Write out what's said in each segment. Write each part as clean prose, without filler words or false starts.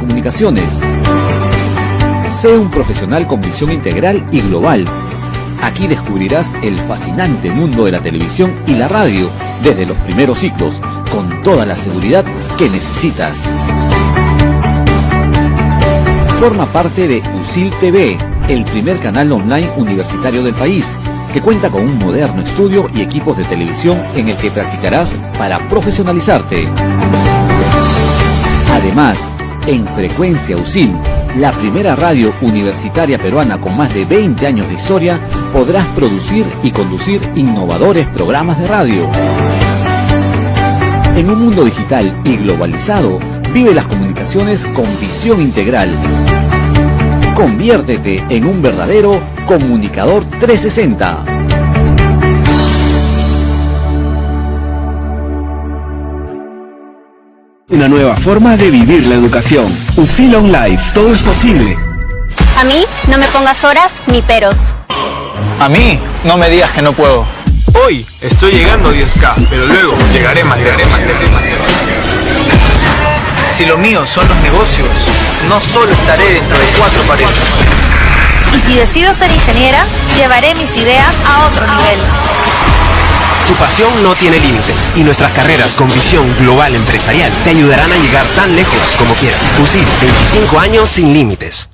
comunicaciones. Sé un profesional con visión integral y global. Aquí descubrirás el fascinante mundo de la televisión y la radio desde los primeros ciclos, con toda la seguridad que necesitas. Forma parte de USIL TV, el primer canal online universitario del país, que cuenta con un moderno estudio y equipos de televisión en el que practicarás para profesionalizarte. Además, en Frecuencia USIL, la primera radio universitaria peruana con más de 20 años de historia, podrás producir y conducir innovadores programas de radio. En un mundo digital y globalizado, vive las comunicaciones con visión integral. Conviértete en un verdadero comunicador 360. Una nueva forma de vivir la educación. USIL On Life, todo es posible. A mí, no me pongas horas ni peros. A mí, no me digas que no puedo. Hoy estoy llegando a 10K, pero luego llegaré más lejos. Si lo mío son los negocios, no solo estaré dentro de 4 paredes. Y si decido ser ingeniera, llevaré mis ideas a otro nivel. Tu pasión no tiene límites y nuestras carreras con visión global empresarial te ayudarán a llegar tan lejos como quieras. USIL, 25 años sin límites.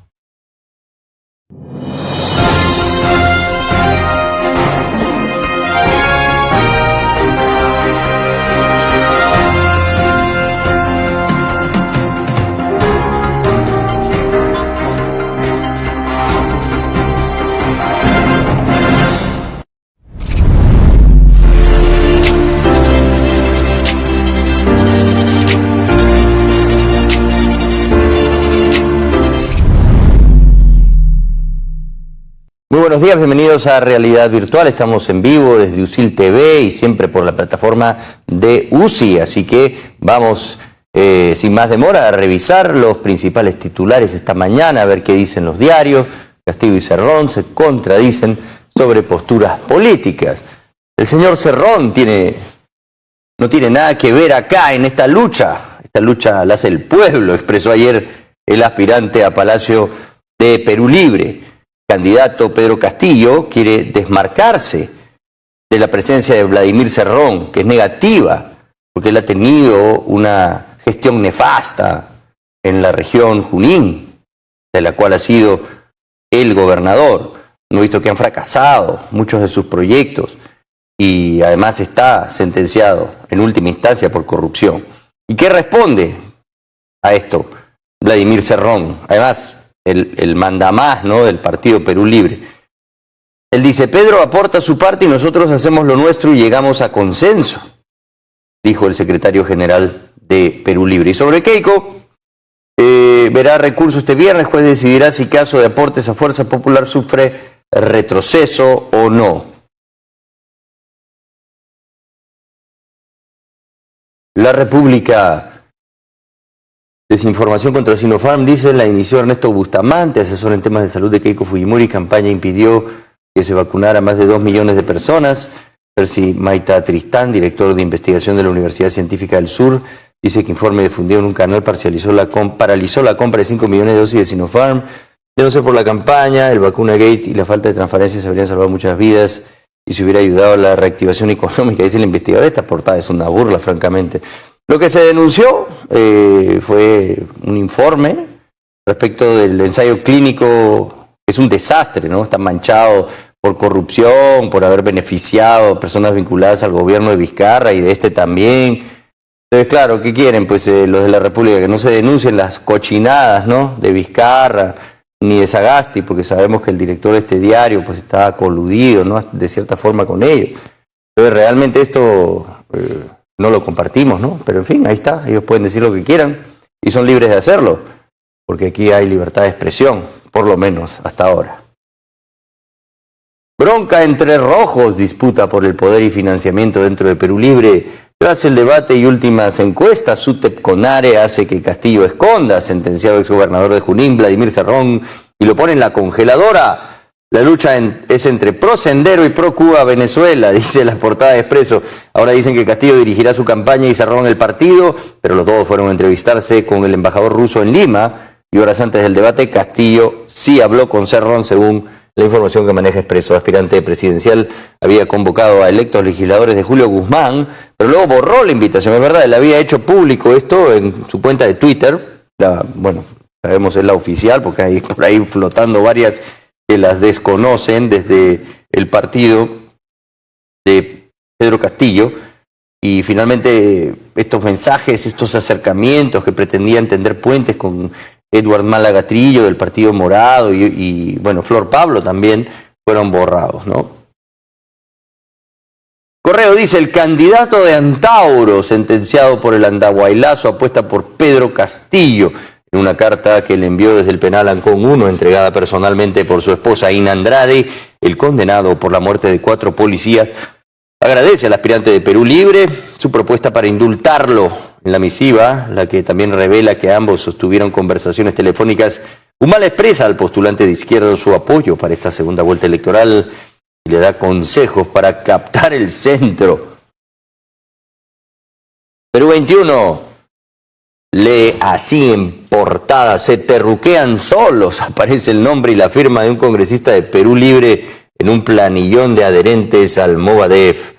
Muy buenos días, bienvenidos a Realidad Virtual. Estamos en vivo desde USIL TV y siempre por la plataforma de UCI. Así que vamos, sin más demora, a revisar los principales titulares esta mañana, a ver qué dicen los diarios. Castillo y Cerrón se contradicen sobre posturas políticas. El señor Cerrón no tiene nada que ver acá en esta lucha. Esta lucha la hace el pueblo, expresó ayer el aspirante a Palacio de Perú Libre. Candidato Pedro Castillo quiere desmarcarse de la presencia de Vladimir Cerrón, que es negativa, porque él ha tenido una gestión nefasta en la región Junín, de la cual ha sido el gobernador. No he visto que han fracasado muchos de sus proyectos y además está sentenciado en última instancia por corrupción. ¿Y qué responde a esto Vladimir Cerrón? Además, el mandamás, ¿no?, del Partido Perú Libre. Él dice: Pedro aporta su parte y nosotros hacemos lo nuestro y llegamos a consenso, dijo el secretario general de Perú Libre. Y sobre Keiko, verá recurso este viernes, juez decidirá si caso de aportes a Fuerza Popular sufre retroceso o no. La República. Desinformación contra Sinopharm, dice, la inició Ernesto Bustamante, asesor en temas de salud de Keiko Fujimori. Campaña impidió que se vacunara a más de 2 millones de personas. Percy Maita Tristán, director de investigación de la Universidad Científica del Sur, dice que informe difundido en un canal paralizó la compra de 5 millones de dosis de Sinopharm. De no ser por la campaña, el vacuna gate y la falta de transparencia se habrían salvado muchas vidas y se hubiera ayudado a la reactivación económica, dice el investigador. Esta portada es una burla, francamente. Lo que se denunció fue un informe respecto del ensayo clínico, que es un desastre, ¿no? Está manchado por corrupción, por haber beneficiado a personas vinculadas al gobierno de Vizcarra y de este también. Entonces, claro, ¿qué quieren? Pues los de la República, que no se denuncien las cochinadas, ¿no?, de Vizcarra ni de Sagasti, porque sabemos que el director de este diario pues está coludido, ¿no?, de cierta forma con ellos. Entonces, realmente esto no lo compartimos, ¿no? Pero en fin, ahí está, ellos pueden decir lo que quieran y son libres de hacerlo, porque aquí hay libertad de expresión, por lo menos hasta ahora. Bronca entre rojos, disputa por el poder y financiamiento dentro de Perú Libre. Tras el debate y últimas encuestas, SUTEP Conare hace que Castillo esconda, sentenciado exgobernador de Junín, Vladimir Cerrón, y lo pone en la congeladora. La lucha es entre pro Sendero y pro Cuba Venezuela, dice la portada de Expreso. Ahora dicen que Castillo dirigirá su campaña y cerraron el partido, pero los dos fueron a entrevistarse con el embajador ruso en Lima. Y horas antes del debate, Castillo sí habló con Cerrón, según la información que maneja Expreso. Aspirante presidencial había convocado a electos legisladores de Julio Guzmán, pero luego borró la invitación. Es verdad, él había hecho público esto en su cuenta de Twitter. Bueno, sabemos es la oficial, porque hay por ahí flotando varias que las desconocen desde el partido de Pedro Castillo, y finalmente estos mensajes, estos acercamientos que pretendían tender puentes con Edward Málaga Trillo del Partido Morado y bueno, Flor Pablo también fueron borrados, ¿no? Correo dice: el candidato de Antauro, sentenciado por el Andahuaylazo, apuesta por Pedro Castillo. En una carta que le envió desde el penal Ancón 1, entregada personalmente por su esposa Ina Andrade, el condenado por la muerte de 4 policías agradece al aspirante de Perú Libre su propuesta para indultarlo. En la misiva, la que también revela que ambos sostuvieron conversaciones telefónicas, Humala expresa al postulante de izquierda su apoyo para esta segunda vuelta electoral y le da consejos para captar el centro. Perú 21. Lee así en portada: se terruquean solos. Aparece el nombre y la firma de un congresista de Perú Libre en un planillón de adherentes al Movadef.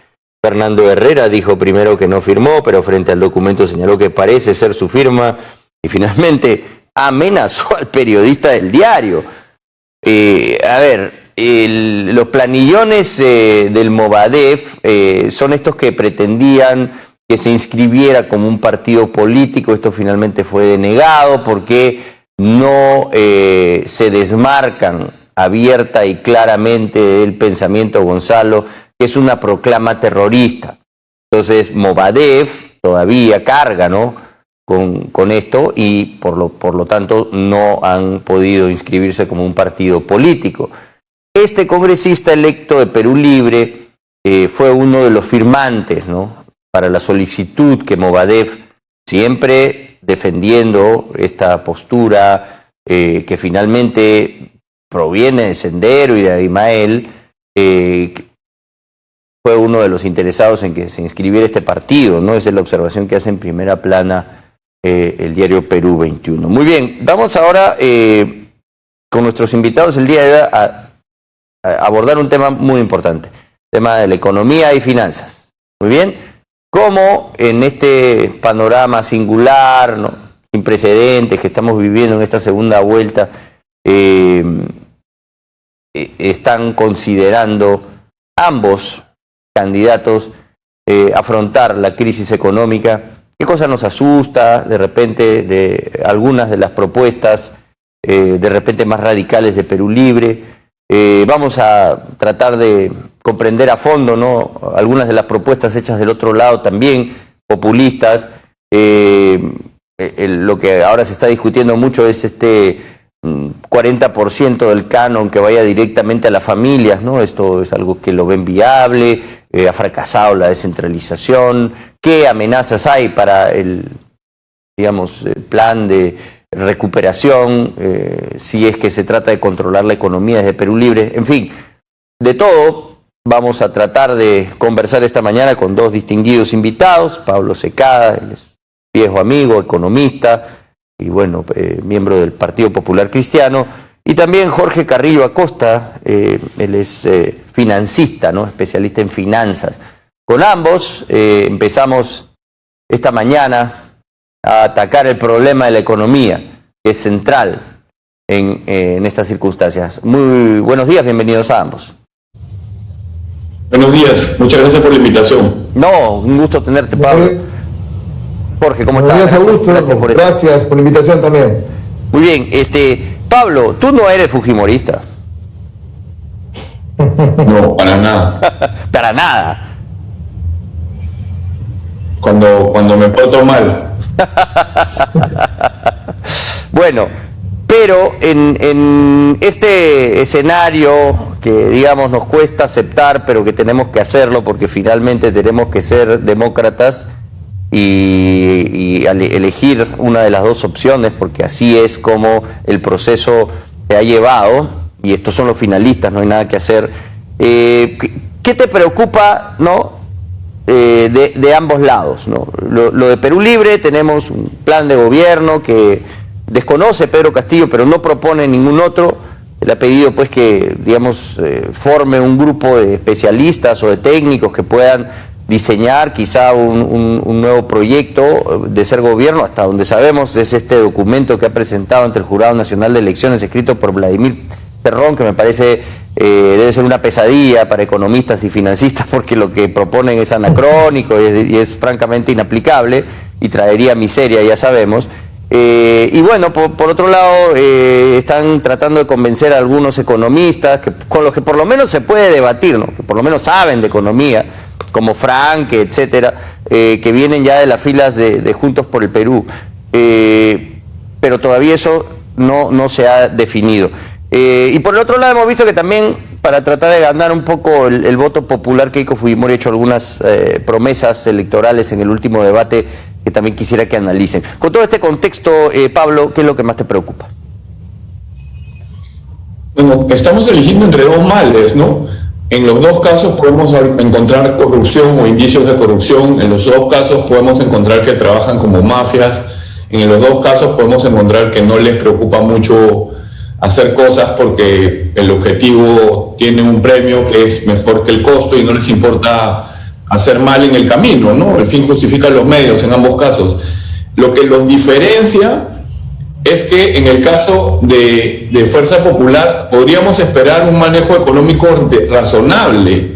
Fernando Herrera dijo primero que no firmó, pero frente al documento señaló que parece ser su firma y finalmente amenazó al periodista del diario. Los planillones del Movadef son estos que pretendían que se inscribiera como un partido político. Esto finalmente fue denegado porque no se desmarcan abierta y claramente del pensamiento Gonzalo, que es una proclama terrorista. Entonces Movadef todavía carga, ¿no?, con esto, y por lo tanto no han podido inscribirse como un partido político. Este congresista electo de Perú Libre fue uno de los firmantes, ¿no?, para la solicitud que Movadef, siempre defendiendo esta postura que finalmente proviene de Sendero y de Abimael, fue uno de los interesados en que se inscribiera este partido, ¿no? Esa es la observación que hace en primera plana el diario Perú 21. Muy bien, vamos ahora con nuestros invitados el día de hoy a abordar un tema muy importante, tema de la economía y finanzas. Muy bien. Cómo en este panorama singular, ¿no?, sin precedentes que estamos viviendo en esta segunda vuelta, están considerando ambos candidatos afrontar la crisis económica. ¿Qué cosa nos asusta de repente de algunas de las propuestas de repente más radicales de Perú Libre? Vamos a tratar de comprender a fondo, ¿no?, algunas de las propuestas hechas del otro lado también, populistas. Lo que ahora se está discutiendo mucho es este 40% del canon que vaya directamente a las familias, ¿no? Esto es algo que lo ven viable. Ha fracasado la descentralización. ¿Qué amenazas hay para el plan de recuperación, si es que se trata de controlar la economía desde Perú Libre? En fin, de todo vamos a tratar de conversar esta mañana con 2 distinguidos invitados. Pablo Secada, él es viejo amigo, economista y bueno, miembro del Partido Popular Cristiano, y también Jorge Carrillo Acosta, él es financista, ¿no?, especialista en finanzas. Con ambos empezamos esta mañana a atacar el problema de la economía, que es central en estas circunstancias. Muy buenos días, bienvenidos a ambos. Buenos días, muchas gracias por la invitación. No, un gusto tenerte, Pablo. Jorge, ¿cómo estás? Buenos días, Augusto. Gracias por la invitación también. Muy bien, Pablo, tú no eres fujimorista. No, para nada. Para nada. Cuando me porto mal. Bueno, pero en este escenario que, digamos, nos cuesta aceptar, pero que tenemos que hacerlo porque finalmente tenemos que ser demócratas y elegir una de las dos opciones, porque así es como el proceso se ha llevado, y estos son los finalistas, no hay nada que hacer. ¿Qué te preocupa, no? De ambos lados, ¿no? Lo de Perú Libre, tenemos un plan de gobierno que desconoce Pedro Castillo, pero no propone ningún otro. Le ha pedido pues que, digamos, forme un grupo de especialistas o de técnicos que puedan diseñar quizá un nuevo proyecto de ser gobierno. Hasta donde sabemos es este documento que ha presentado ante el Jurado Nacional de Elecciones, escrito por Vladimir Cerrón, que me parece debe ser una pesadilla para economistas y financistas, porque lo que proponen es anacrónico y es francamente inaplicable y traería miseria, ya sabemos. Y bueno, por otro lado, están tratando de convencer a algunos economistas con los que por lo menos se puede debatir, ¿no? Que por lo menos saben de economía, como Frank, etcétera, que vienen ya de las filas de Juntos por el Perú. Pero todavía eso no se ha definido. Y por el otro lado hemos visto que también, para tratar de ganar un poco el voto popular, Keiko Fujimori ha hecho algunas promesas electorales en el último debate que también quisiera que analicen. Con todo este contexto, Pablo, ¿qué es lo que más te preocupa? Bueno, estamos eligiendo entre dos males, ¿no? En los dos casos podemos encontrar corrupción o indicios de corrupción, en los dos casos podemos encontrar que trabajan como mafias, en los dos casos podemos encontrar que no les preocupa mucho hacer cosas porque el objetivo tiene un premio que es mejor que el costo y no les importa hacer mal en el camino, ¿no? El fin justifica los medios en ambos casos. Lo que los diferencia es que en el caso de Fuerza Popular podríamos esperar un manejo económico razonable,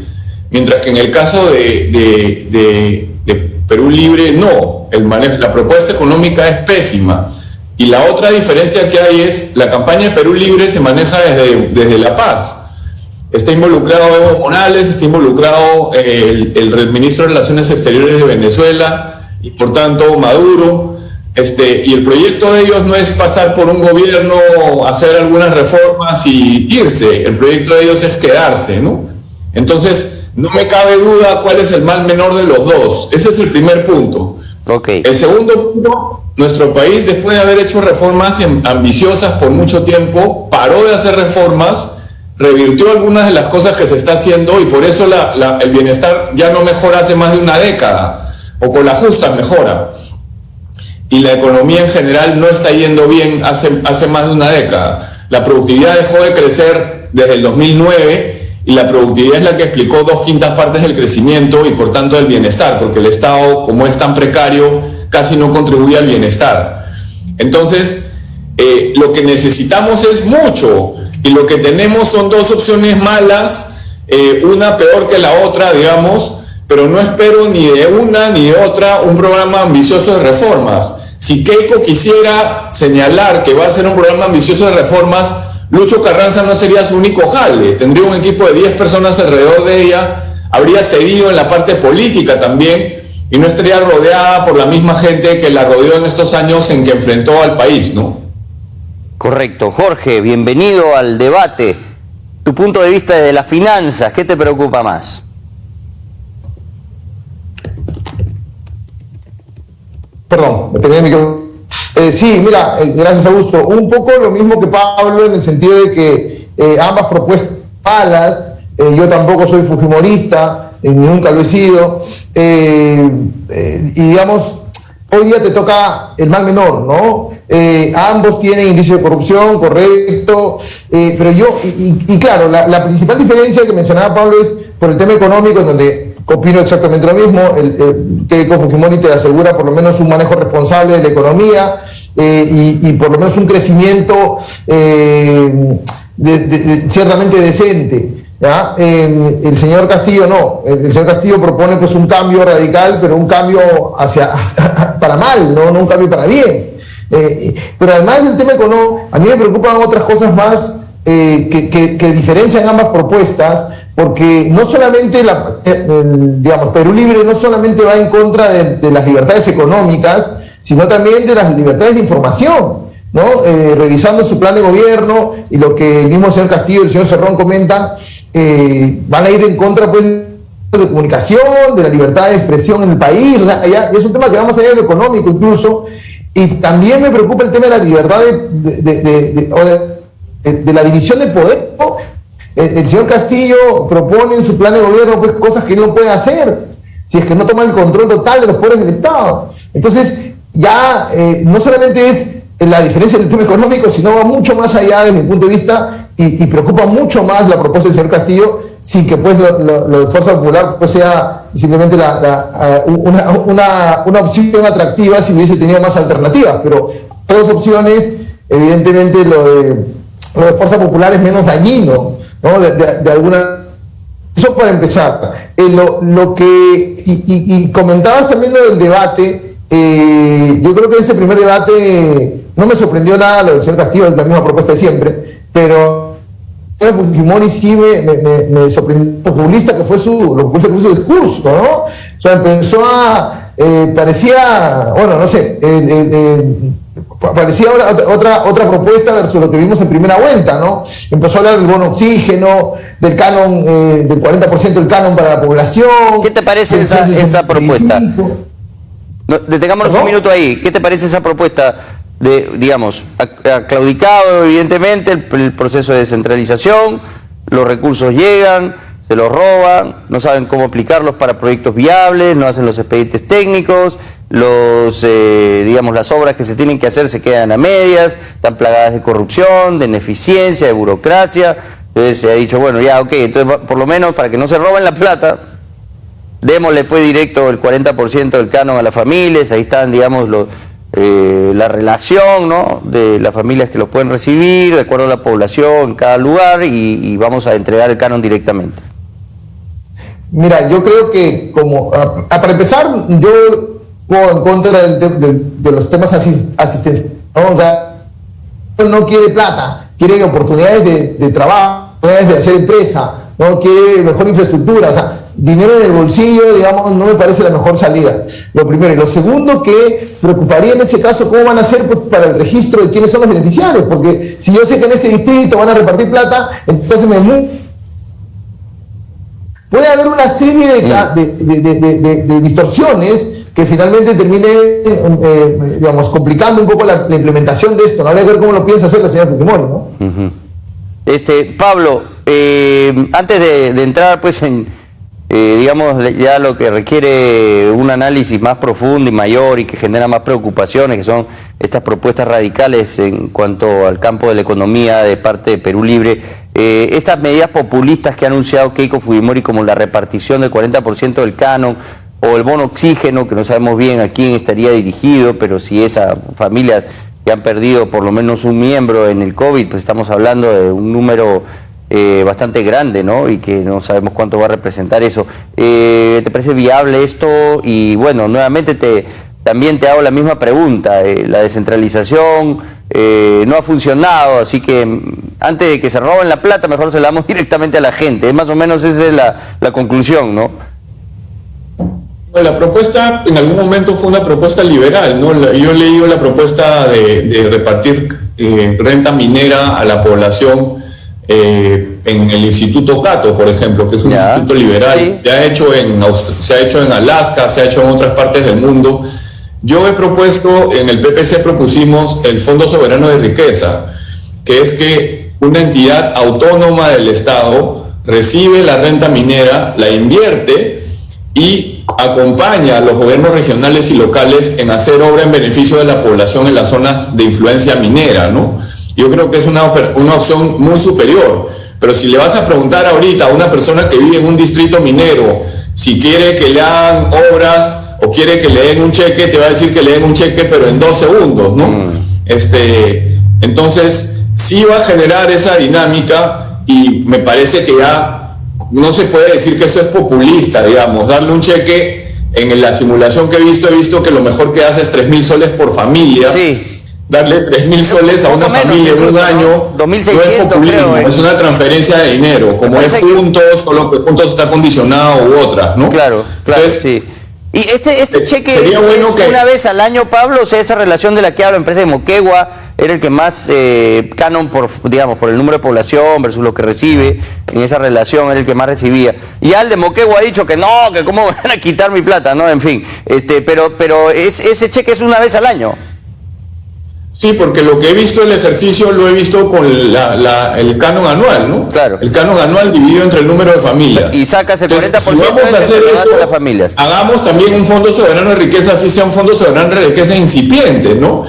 mientras que en el caso de Perú Libre no, la propuesta económica es pésima. Y la otra diferencia que hay es la campaña de Perú Libre se maneja desde La Paz. Está involucrado Evo Morales, está involucrado el ministro de Relaciones Exteriores de Venezuela y por tanto Maduro. Y el proyecto de ellos no es pasar por un gobierno, hacer algunas reformas y irse. El proyecto de ellos es quedarse, ¿no? Entonces, no me cabe duda cuál es el mal menor de los dos. Ese es el primer punto. Okay. El segundo punto, nuestro país, después de haber hecho reformas ambiciosas por mucho tiempo, paró de hacer reformas, revirtió algunas de las cosas que se está haciendo y por eso el bienestar ya no mejora hace más de una década, o con la justa mejora. Y la economía en general no está yendo bien hace más de una década. La productividad dejó de crecer desde el 2009 y la productividad es la que explicó 2/5 partes del crecimiento y por tanto del bienestar, porque el Estado, como es tan precario, casi no contribuye al bienestar. Entonces, lo que necesitamos es mucho y lo que tenemos son dos opciones malas, una peor que la otra, digamos, pero no espero ni de una ni de otra un programa ambicioso de reformas. Si Keiko quisiera señalar que va a ser un programa ambicioso de reformas, Lucho Carranza no sería su único jale, tendría un equipo de 10 personas alrededor de ella, habría seguido en la parte política también y no estaría rodeada por la misma gente que la rodeó en estos años en que enfrentó al país, ¿no? Correcto. Jorge, bienvenido al debate. Tu punto de vista de las finanzas, ¿qué te preocupa más? Perdón, me tenía el micrófono. Sí, mira, gracias Augusto. Un poco lo mismo que Pablo en el sentido de que ambas propuestas malas, yo tampoco soy fujimorista, nunca lo he sido, y digamos, hoy día te toca el mal menor, ¿no? Ambos tienen indicios de corrupción, correcto, pero y claro, la principal diferencia que mencionaba Pablo es por el tema económico, en donde opino exactamente lo mismo. Keiko Fujimori te asegura por lo menos un manejo responsable de la economía y por lo menos un crecimiento ciertamente decente, ¿ya? El señor Castillo no, el señor Castillo propone pues un cambio radical, pero un cambio para mal, no un cambio para bien. Pero además del tema económico, a mí me preocupan otras cosas más que diferencian ambas propuestas, porque no solamente digamos, Perú Libre no solamente va en contra de las libertades económicas, sino también de las libertades de información, ¿no? Revisando su plan de gobierno y lo que el mismo señor Castillo y el señor Cerrón comentan, van a ir en contra pues de comunicación, de la libertad de expresión en el país. O sea, ya es un tema que va más allá de lo económico incluso. Y también me preocupa el tema de la libertad de de la división de poder, ¿no? El señor Castillo propone en su plan de gobierno pues, cosas que no puede hacer si es que no toma el control total de los poderes del Estado. Entonces, ya no solamente es la diferencia del tema económico, sino va mucho más allá desde mi punto de vista y preocupa mucho más la propuesta del señor Castillo, sin que pues lo de Fuerza Popular pues, sea simplemente una opción atractiva si hubiese tenido más alternativas. Pero todas opciones, evidentemente lo de Fuerza Popular es menos dañino, ¿no? De alguna. Eso para empezar. Y comentabas también lo del debate. Yo creo que en ese primer debate no me sorprendió nada lo del señor Castillo, es la misma propuesta de siempre, pero Fujimori sí me sorprendió lo populista que fue su discurso, ¿no? O sea, empezó parecía, bueno, no sé, parecía otra propuesta versus lo que vimos en primera vuelta, ¿no? Empezó a hablar del bono oxígeno, del canon, del 40% del canon para la población. ¿Qué te parece esa propuesta? Detengámonos un minuto ahí. ¿Qué te parece esa propuesta? Digamos, ha claudicado evidentemente el proceso de descentralización, los recursos llegan, se los roban, no saben cómo aplicarlos para proyectos viables, no hacen los expedientes técnicos, digamos, las obras que se tienen que hacer se quedan a medias, están plagadas de corrupción, de ineficiencia, de burocracia. Entonces se ha dicho, bueno, ya, ok, entonces por lo menos para que no se roben la plata, démosle pues directo el 40% del canon a las familias, ahí están, digamos, la relación, ¿no?, de las familias que lo pueden recibir, de acuerdo a la población en cada lugar, y vamos a entregar el canon directamente. Mira, yo creo que para empezar, yo voy en contra de los temas asistenciales, ¿no? O sea, no quiere plata, quiere oportunidades de trabajo, oportunidades de hacer empresa, no quiere mejor infraestructura, o sea, dinero en el bolsillo, digamos, no me parece la mejor salida. Lo primero. Y lo segundo, que preocuparía en ese caso cómo van a hacer pues, para el registro de quiénes son los beneficiarios, porque si yo sé que en este distrito van a repartir plata, entonces puede haber una serie de distorsiones que finalmente terminen, digamos, complicando un poco la implementación de esto. No habría que ver cómo lo piensa hacer la señora Fujimori, ¿no? Pablo, antes de entrar pues en digamos ya lo que requiere un análisis más profundo y mayor y que genera más preocupaciones, que son estas propuestas radicales en cuanto al campo de la economía de parte de Perú Libre, estas medidas populistas que ha anunciado Keiko Fujimori, como la repartición del 40% del canon o el bono oxígeno, que no sabemos bien a quién estaría dirigido, pero si esa familia que han perdido por lo menos un miembro en el COVID, pues estamos hablando de un número bastante grande, ¿no? Y que no sabemos cuánto va a representar eso. ¿Te parece viable esto? Y bueno, nuevamente también te hago la misma pregunta. La descentralización no ha funcionado, así que antes de que se roben la plata, mejor se la damos directamente a la gente. Más o menos esa es la conclusión, ¿no? La propuesta en algún momento fue una propuesta liberal, ¿no? Yo he leído la propuesta de repartir renta minera a la población en el Instituto Cato, por ejemplo, que es un instituto liberal. Sí. Se ha hecho en Alaska, se ha hecho en otras partes del mundo. Yo he propuesto, en el PPC propusimos el Fondo Soberano de Riqueza, que es que una entidad autónoma del Estado recibe la renta minera, la invierte y acompaña a los gobiernos regionales y locales en hacer obra en beneficio de la población en las zonas de influencia minera, ¿no? Yo creo que es una opción muy superior, pero si le vas a preguntar ahorita a una persona que vive en un distrito minero si quiere que le hagan obras o quiere que le den un cheque, te va a decir que le den un cheque pero en 2 segundos, ¿no? Entonces sí va a generar esa dinámica y me parece que ya no se puede decir que eso es populista, digamos, darle un cheque. En la simulación que he visto que lo mejor que hace es 3.000 soles por familia. Sí. Darle 3.000 soles a una familia en un año no es populismo, es una transferencia de dinero, como es Juntos, con lo que Juntos está condicionado u otras, ¿no? Claro, entonces, sí. Y este cheque es una vez al año, Pablo. O sea, esa relación de la que habla la empresa de Moquegua era el que más canon por el número de población versus lo que recibe en esa relación, era el que más recibía. Y ya el de Moquegua ha dicho que no, que cómo van a quitar mi plata, ¿no? En fin, pero ese cheque es una vez al año. Sí, porque lo que he visto el ejercicio lo he visto con el canon anual, ¿no? Claro. El canon anual dividido entre el número de familias. Y sacas el 40% si vamos a hacer eso, a las familias. Hagamos también un fondo soberano de riqueza, así sea un fondo soberano de riqueza incipiente, ¿no?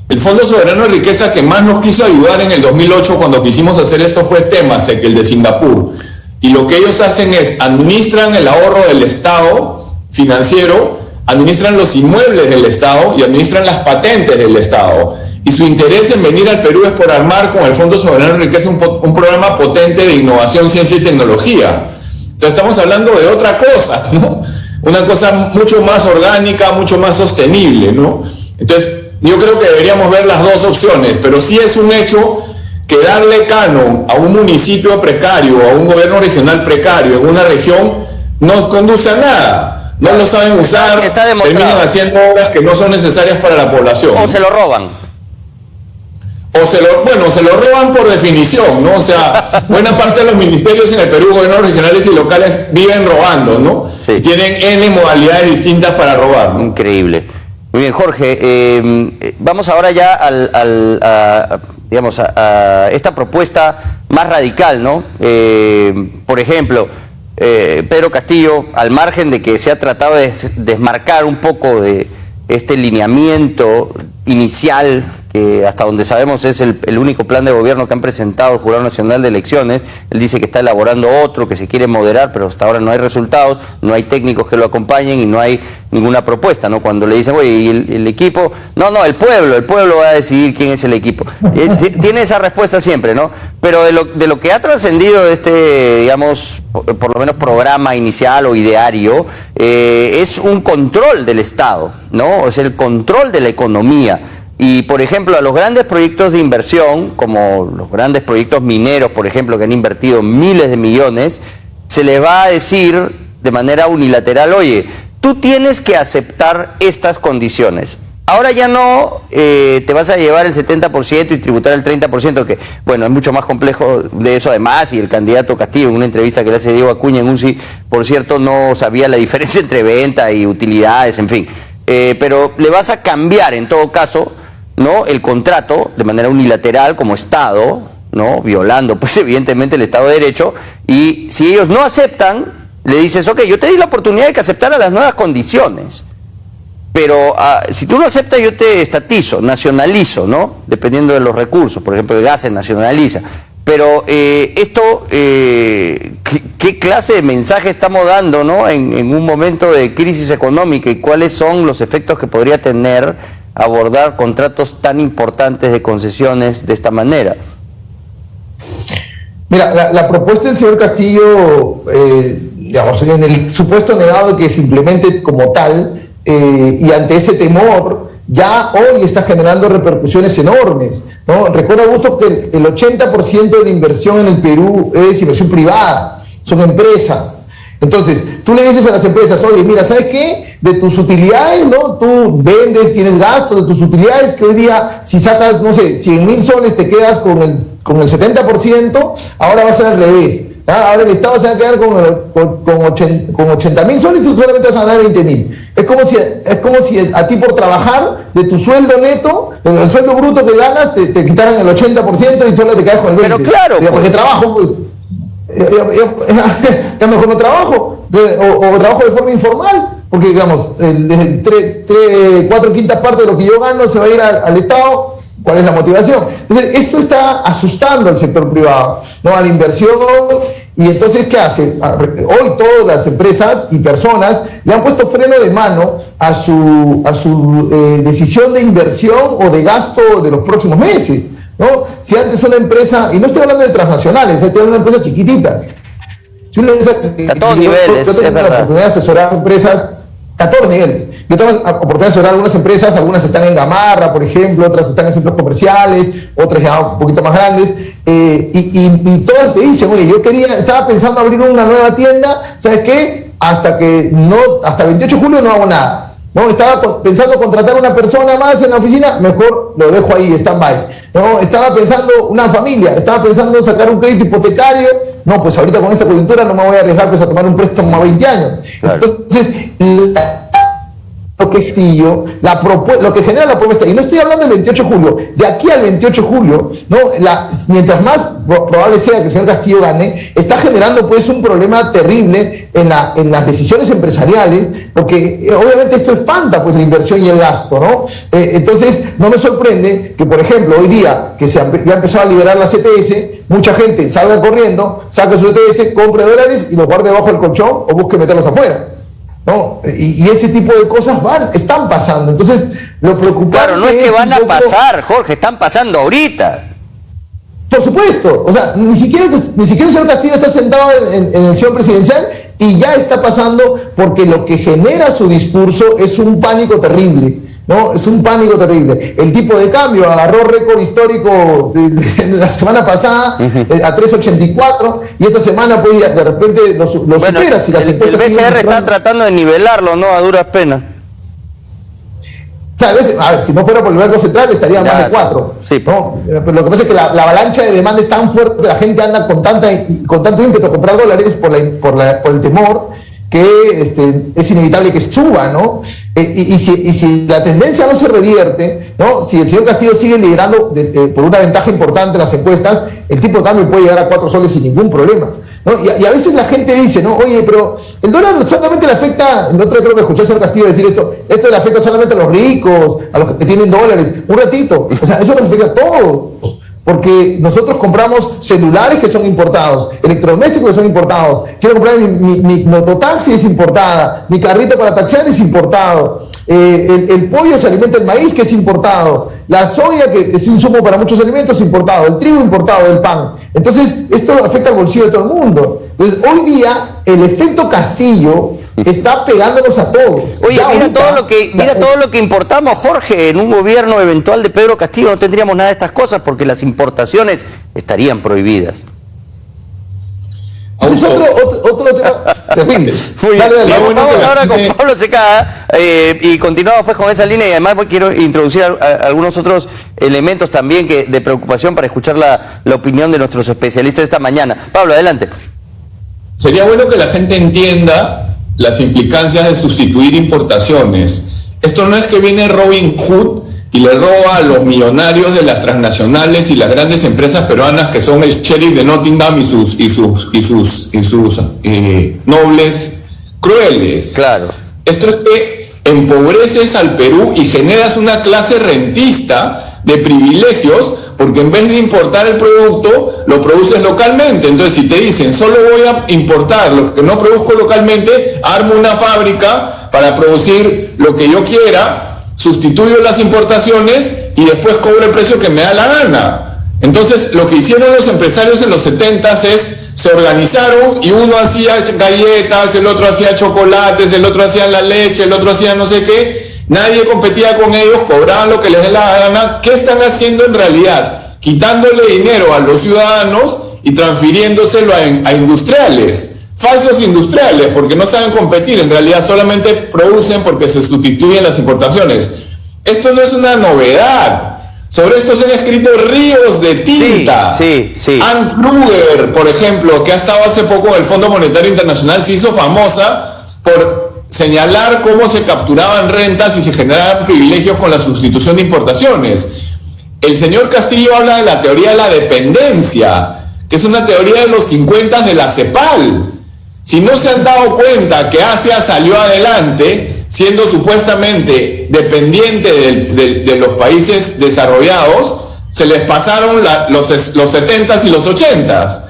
El Fondo Soberano de Riqueza que más nos quiso ayudar en el 2008 cuando quisimos hacer esto fue Temasek, el de Singapur. Y lo que ellos hacen es administran el ahorro del Estado financiero, administran los inmuebles del Estado y administran las patentes del Estado. Y su interés en venir al Perú es por armar con el Fondo Soberano de Riqueza un programa potente de innovación, ciencia y tecnología. Entonces estamos hablando de otra cosa, ¿no? Una cosa mucho más orgánica, mucho más sostenible, ¿no? Entonces yo creo que deberíamos ver las dos opciones, pero sí es un hecho que darle canon a un municipio precario, a un gobierno regional precario en una región, no conduce a nada. No lo saben usar, terminan haciendo obras que no son necesarias para la población. O se lo roban. Se lo roban por definición, ¿no? O sea, buena parte de los ministerios en el Perú, gobiernos regionales y locales, viven robando, ¿no? Sí. Tienen N modalidades distintas para robar, ¿no? Increíble. Muy bien, Jorge, vamos ahora ya a esta propuesta más radical, ¿no? Por ejemplo, Pedro Castillo, al margen de que se ha tratado de desmarcar un poco de este lineamiento inicial, que hasta donde sabemos es el único plan de gobierno que han presentado el Jurado Nacional de Elecciones. Él dice que está elaborando otro, que se quiere moderar, pero hasta ahora no hay resultados, no hay técnicos que lo acompañen y no hay ninguna propuesta, ¿no? Cuando le dicen, oye, ¿y el equipo? No, el pueblo va a decidir quién es el equipo. Tiene esa respuesta siempre, ¿no? Pero de lo que ha trascendido digamos, por lo menos programa inicial o ideario, es un control del Estado, ¿no? Es el control de la economía. Y, por ejemplo, a los grandes proyectos de inversión, como los grandes proyectos mineros, por ejemplo, que han invertido miles de millones, se les va a decir de manera unilateral, oye, tú tienes que aceptar estas condiciones. Ahora ya no te vas a llevar el 70% y tributar el 30%, que, bueno, es mucho más complejo de eso además, y el candidato Castillo, en una entrevista que le hace Diego Acuña en UCI, por cierto, no sabía la diferencia entre venta y utilidades, en fin. Pero le vas a cambiar, en todo caso, ¿no?, el contrato de manera unilateral como Estado, ¿no?, violando pues evidentemente el Estado de Derecho, y si ellos no aceptan, le dices, ok, yo te di la oportunidad de que aceptara las nuevas condiciones, pero si tú no aceptas, yo te estatizo, nacionalizo, ¿no?, dependiendo de los recursos. Por ejemplo, el gas se nacionaliza. Pero esto, ¿qué clase de mensaje estamos dando, ¿no?, en un momento de crisis económica, y cuáles son los efectos que podría tener abordar contratos tan importantes de concesiones de esta manera? Mira, la propuesta del señor Castillo, digamos, en el supuesto negado de que se implemente como tal, y ante ese temor, ya hoy está generando repercusiones enormes, ¿no? Recuerda, Augusto, que el 80% de la inversión en el Perú es inversión privada, son empresas. Entonces, tú le dices a las empresas, oye, mira, ¿sabes qué? De tus utilidades, ¿no? Tú vendes, tienes gastos de tus utilidades, que hoy día, si sacas, no sé, 100.000 soles, te quedas con el 70%, ahora va a ser al revés. ¿Ah? Ahora el Estado se va a quedar con 80.000 soles y tú solamente vas a ganar 20.000. Es como si a ti, por trabajar, de tu sueldo neto, el sueldo bruto que ganas, te quitaran el 80% y solo te quedas con el 20%. Pero claro, porque trabajo, pues, ya mejor no trabajo, o trabajo de forma informal, porque, digamos, 4/5 partes de lo que yo gano se va a ir al Estado. ¿Cuál es la motivación? Entonces, esto está asustando al sector privado, ¿no?, a la inversión. Y entonces, ¿qué hace? Hoy todas las empresas y personas le han puesto freno de mano a su decisión de inversión o de gasto de los próximos meses, ¿no? Si antes una empresa, y no estoy hablando de transnacionales, estoy hablando de empresas chiquititas. Si una empresa, a todos niveles, yo tengo la oportunidad de asesorar empresas a todos los niveles. Yo tengo la oportunidad de asesorar algunas empresas, algunas están en Gamarra, por ejemplo, otras están en centros comerciales, otras ya un poquito más grandes, y todas te dicen, oye, estaba pensando abrir una nueva tienda, ¿sabes qué? Hasta el 28 de julio no hago nada. No, estaba pensando contratar una persona más en la oficina, mejor lo dejo ahí, stand-by. No, estaba pensando una familia, estaba pensando sacar un crédito hipotecario, no, pues ahorita con esta coyuntura no me voy a arriesgar pues a tomar un préstamo a 20 años. Claro. Entonces, Castillo, lo que genera la propuesta, y no estoy hablando del 28 de julio, de aquí al 28 de julio, ¿no? Mientras más probable sea que el señor Castillo gane, está generando pues un problema terrible en las decisiones empresariales, porque obviamente esto espanta pues la inversión y el gasto, ¿no? Entonces no me sorprende que, por ejemplo, hoy día que ya ha empezado a liberar la CTS, mucha gente salga corriendo, saca su CTS, compre dólares y los guarde debajo del colchón o busque meterlos afuera, ¿no? Y ese tipo de cosas están pasando. Entonces, lo preocupante claro, no es que van a poco... pasar, Jorge, están pasando ahorita. Por supuesto, o sea, ni siquiera el señor Castillo está sentado en el sillón presidencial y ya está pasando, porque lo que genera su discurso es un pánico terrible, ¿no? Es un pánico terrible. El tipo de cambio agarró récord histórico la semana pasada a 3.84 y esta semana pues de repente lo supera. Si el BCR está tratando de nivelarlo, ¿no? A duras penas. O sea, a ver, si no fuera por el Banco Central estaría más de 4. Sí. ¿No? Pero lo que pasa es que la avalancha de demanda es tan fuerte, la gente anda con tanto ímpetu a comprar dólares por el temor, que es inevitable que suba, ¿no? Y si la tendencia no se revierte, ¿no? Si el señor Castillo sigue liderando por una ventaja importante en las encuestas, el tipo de cambio puede llegar a 4 soles sin ningún problema, ¿no? Y a veces la gente dice, ¿no? Oye, pero el dólar solamente le afecta, el otro creo que escuché al señor Castillo decir esto le afecta solamente a los ricos, a los que tienen dólares. Un ratito, o sea, eso nos afecta a todos. Porque nosotros compramos celulares que son importados, electrodomésticos que son importados. Quiero comprar mi mototaxi, es importada. Mi carrito para taxiar es importado. El pollo se alimenta del maíz, que es importado. La soya, que es insumo para muchos alimentos, es importado. El trigo importado, el pan. Entonces, esto afecta al bolsillo de todo el mundo. Entonces, hoy día, el efecto Castillo está pegándonos a todos. Oye, mira todo lo que importamos, Jorge. En un gobierno eventual de Pedro Castillo no tendríamos nada de estas cosas porque las importaciones estarían prohibidas. Ese es otro tema terrible. Dale. Vamos ahora con Pablo Secada y continuamos pues con esa línea, y además quiero introducir algunos otros elementos también de preocupación para escuchar la opinión de nuestros especialistas esta mañana. Pablo, adelante. Sería bueno que la gente entienda las implicancias de sustituir importaciones. Esto no es que viene Robin Hood y le roba a los millonarios de las transnacionales y las grandes empresas peruanas que son el sheriff de Nottingham y sus nobles crueles. Claro. Esto es que empobreces al Perú y generas una clase rentista de privilegios, porque en vez de importar el producto, lo produces localmente. Entonces, si te dicen, solo voy a importar lo que no produzco localmente, armo una fábrica para producir lo que yo quiera, sustituyo las importaciones y después cobro el precio que me da la gana. Entonces, lo que hicieron los empresarios en los 70s es, se organizaron y uno hacía galletas, el otro hacía chocolates, el otro hacía la leche, el otro hacía no sé qué. Nadie competía con ellos, cobraban lo que les dé la gana. ¿Qué están haciendo en realidad? Quitándole dinero a los ciudadanos y transfiriéndoselo a industriales, falsos industriales, porque no saben competir, en realidad solamente producen porque se sustituyen las importaciones. Esto no es una novedad. Sobre esto se han escrito ríos de tinta. Sí. Anne Kruger, por ejemplo, que ha estado hace poco en el Fondo Monetario Internacional, se hizo famosa por señalar cómo se capturaban rentas y se generaban privilegios con la sustitución de importaciones. El señor Castillo habla de la teoría de la dependencia, que es una teoría de los 50 de la CEPAL. Si no se han dado cuenta que Asia salió adelante, siendo supuestamente dependiente de los países desarrollados, se les pasaron los 70s y los 80s.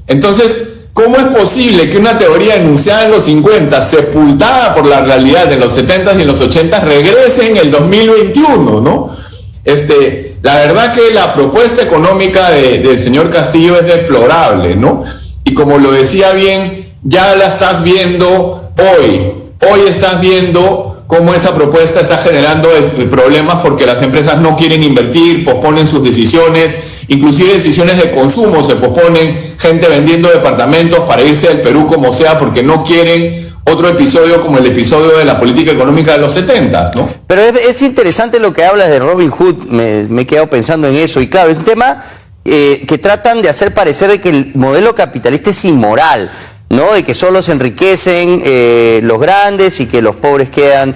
Entonces, ¿cómo es posible que una teoría enunciada en los 50, sepultada por la realidad de los 70s y en los 80s, regrese en el 2021, ¿no? La verdad que la propuesta económica del señor Castillo es deplorable, ¿no? Y como lo decía bien, ya la estás viendo hoy. Hoy estás viendo cómo esa propuesta está generando problemas porque las empresas no quieren invertir, posponen sus decisiones, inclusive decisiones de consumo se posponen, gente vendiendo departamentos para irse del Perú como sea porque no quieren otro episodio como el episodio de la política económica de los 70, ¿no? Pero es interesante lo que hablas de Robin Hood, me he quedado pensando en eso, y claro, es un tema que tratan de hacer parecer que el modelo capitalista es inmoral, ¿no? ¿no? De que solo se enriquecen los grandes y que los pobres quedan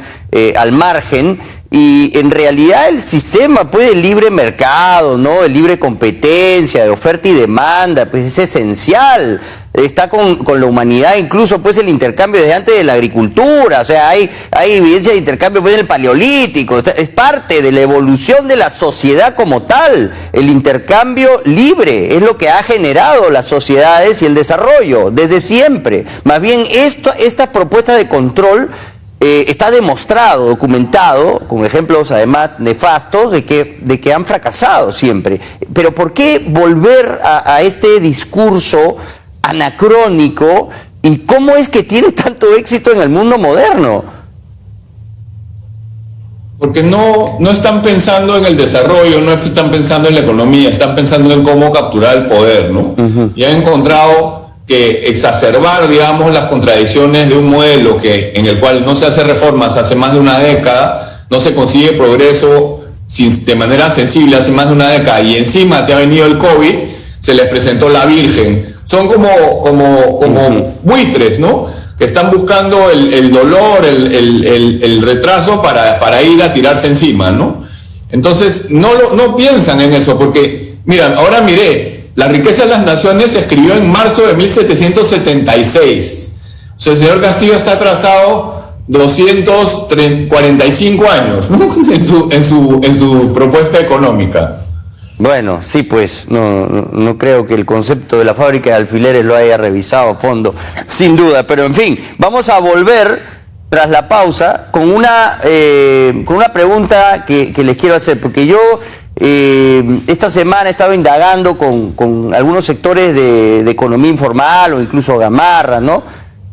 al margen. Y en realidad el sistema, pues, el libre mercado, ¿no? El libre competencia, de oferta y demanda, pues es esencial. Está con la humanidad, incluso pues el intercambio desde antes de la agricultura, o sea, hay evidencia de intercambio pues en el paleolítico, es parte de la evolución de la sociedad como tal. El intercambio libre es lo que ha generado las sociedades y el desarrollo desde siempre. Más bien esta propuesta de control está demostrado, documentado, con ejemplos además nefastos de que han fracasado siempre. Pero ¿por qué volver a este discurso anacrónico y cómo es que tiene tanto éxito en el mundo moderno? Porque no están pensando en el desarrollo, no están pensando en la economía, están pensando en cómo capturar el poder, ¿no? Y han encontrado que exacerbar, digamos, las contradicciones de un modelo en el cual no se hace reformas hace más de una década, no se consigue progreso de manera sensible hace más de una década, y encima te ha venido el COVID, se les presentó la Virgen. Son como buitres, ¿no? Que están buscando el dolor, el retraso para ir a tirarse encima, ¿no? Entonces, no piensan en eso, porque, mira, ahora miré, La riqueza de las naciones se escribió en marzo de 1776. O sea, el señor Castillo está atrasado 245 años, ¿no? en su propuesta económica. Bueno, sí, pues no creo que el concepto de la fábrica de alfileres lo haya revisado a fondo, sin duda, pero en fin, vamos a volver tras la pausa con una pregunta que les quiero hacer, porque yo esta semana he estado indagando con algunos sectores de economía informal o incluso Gamarra, ¿no?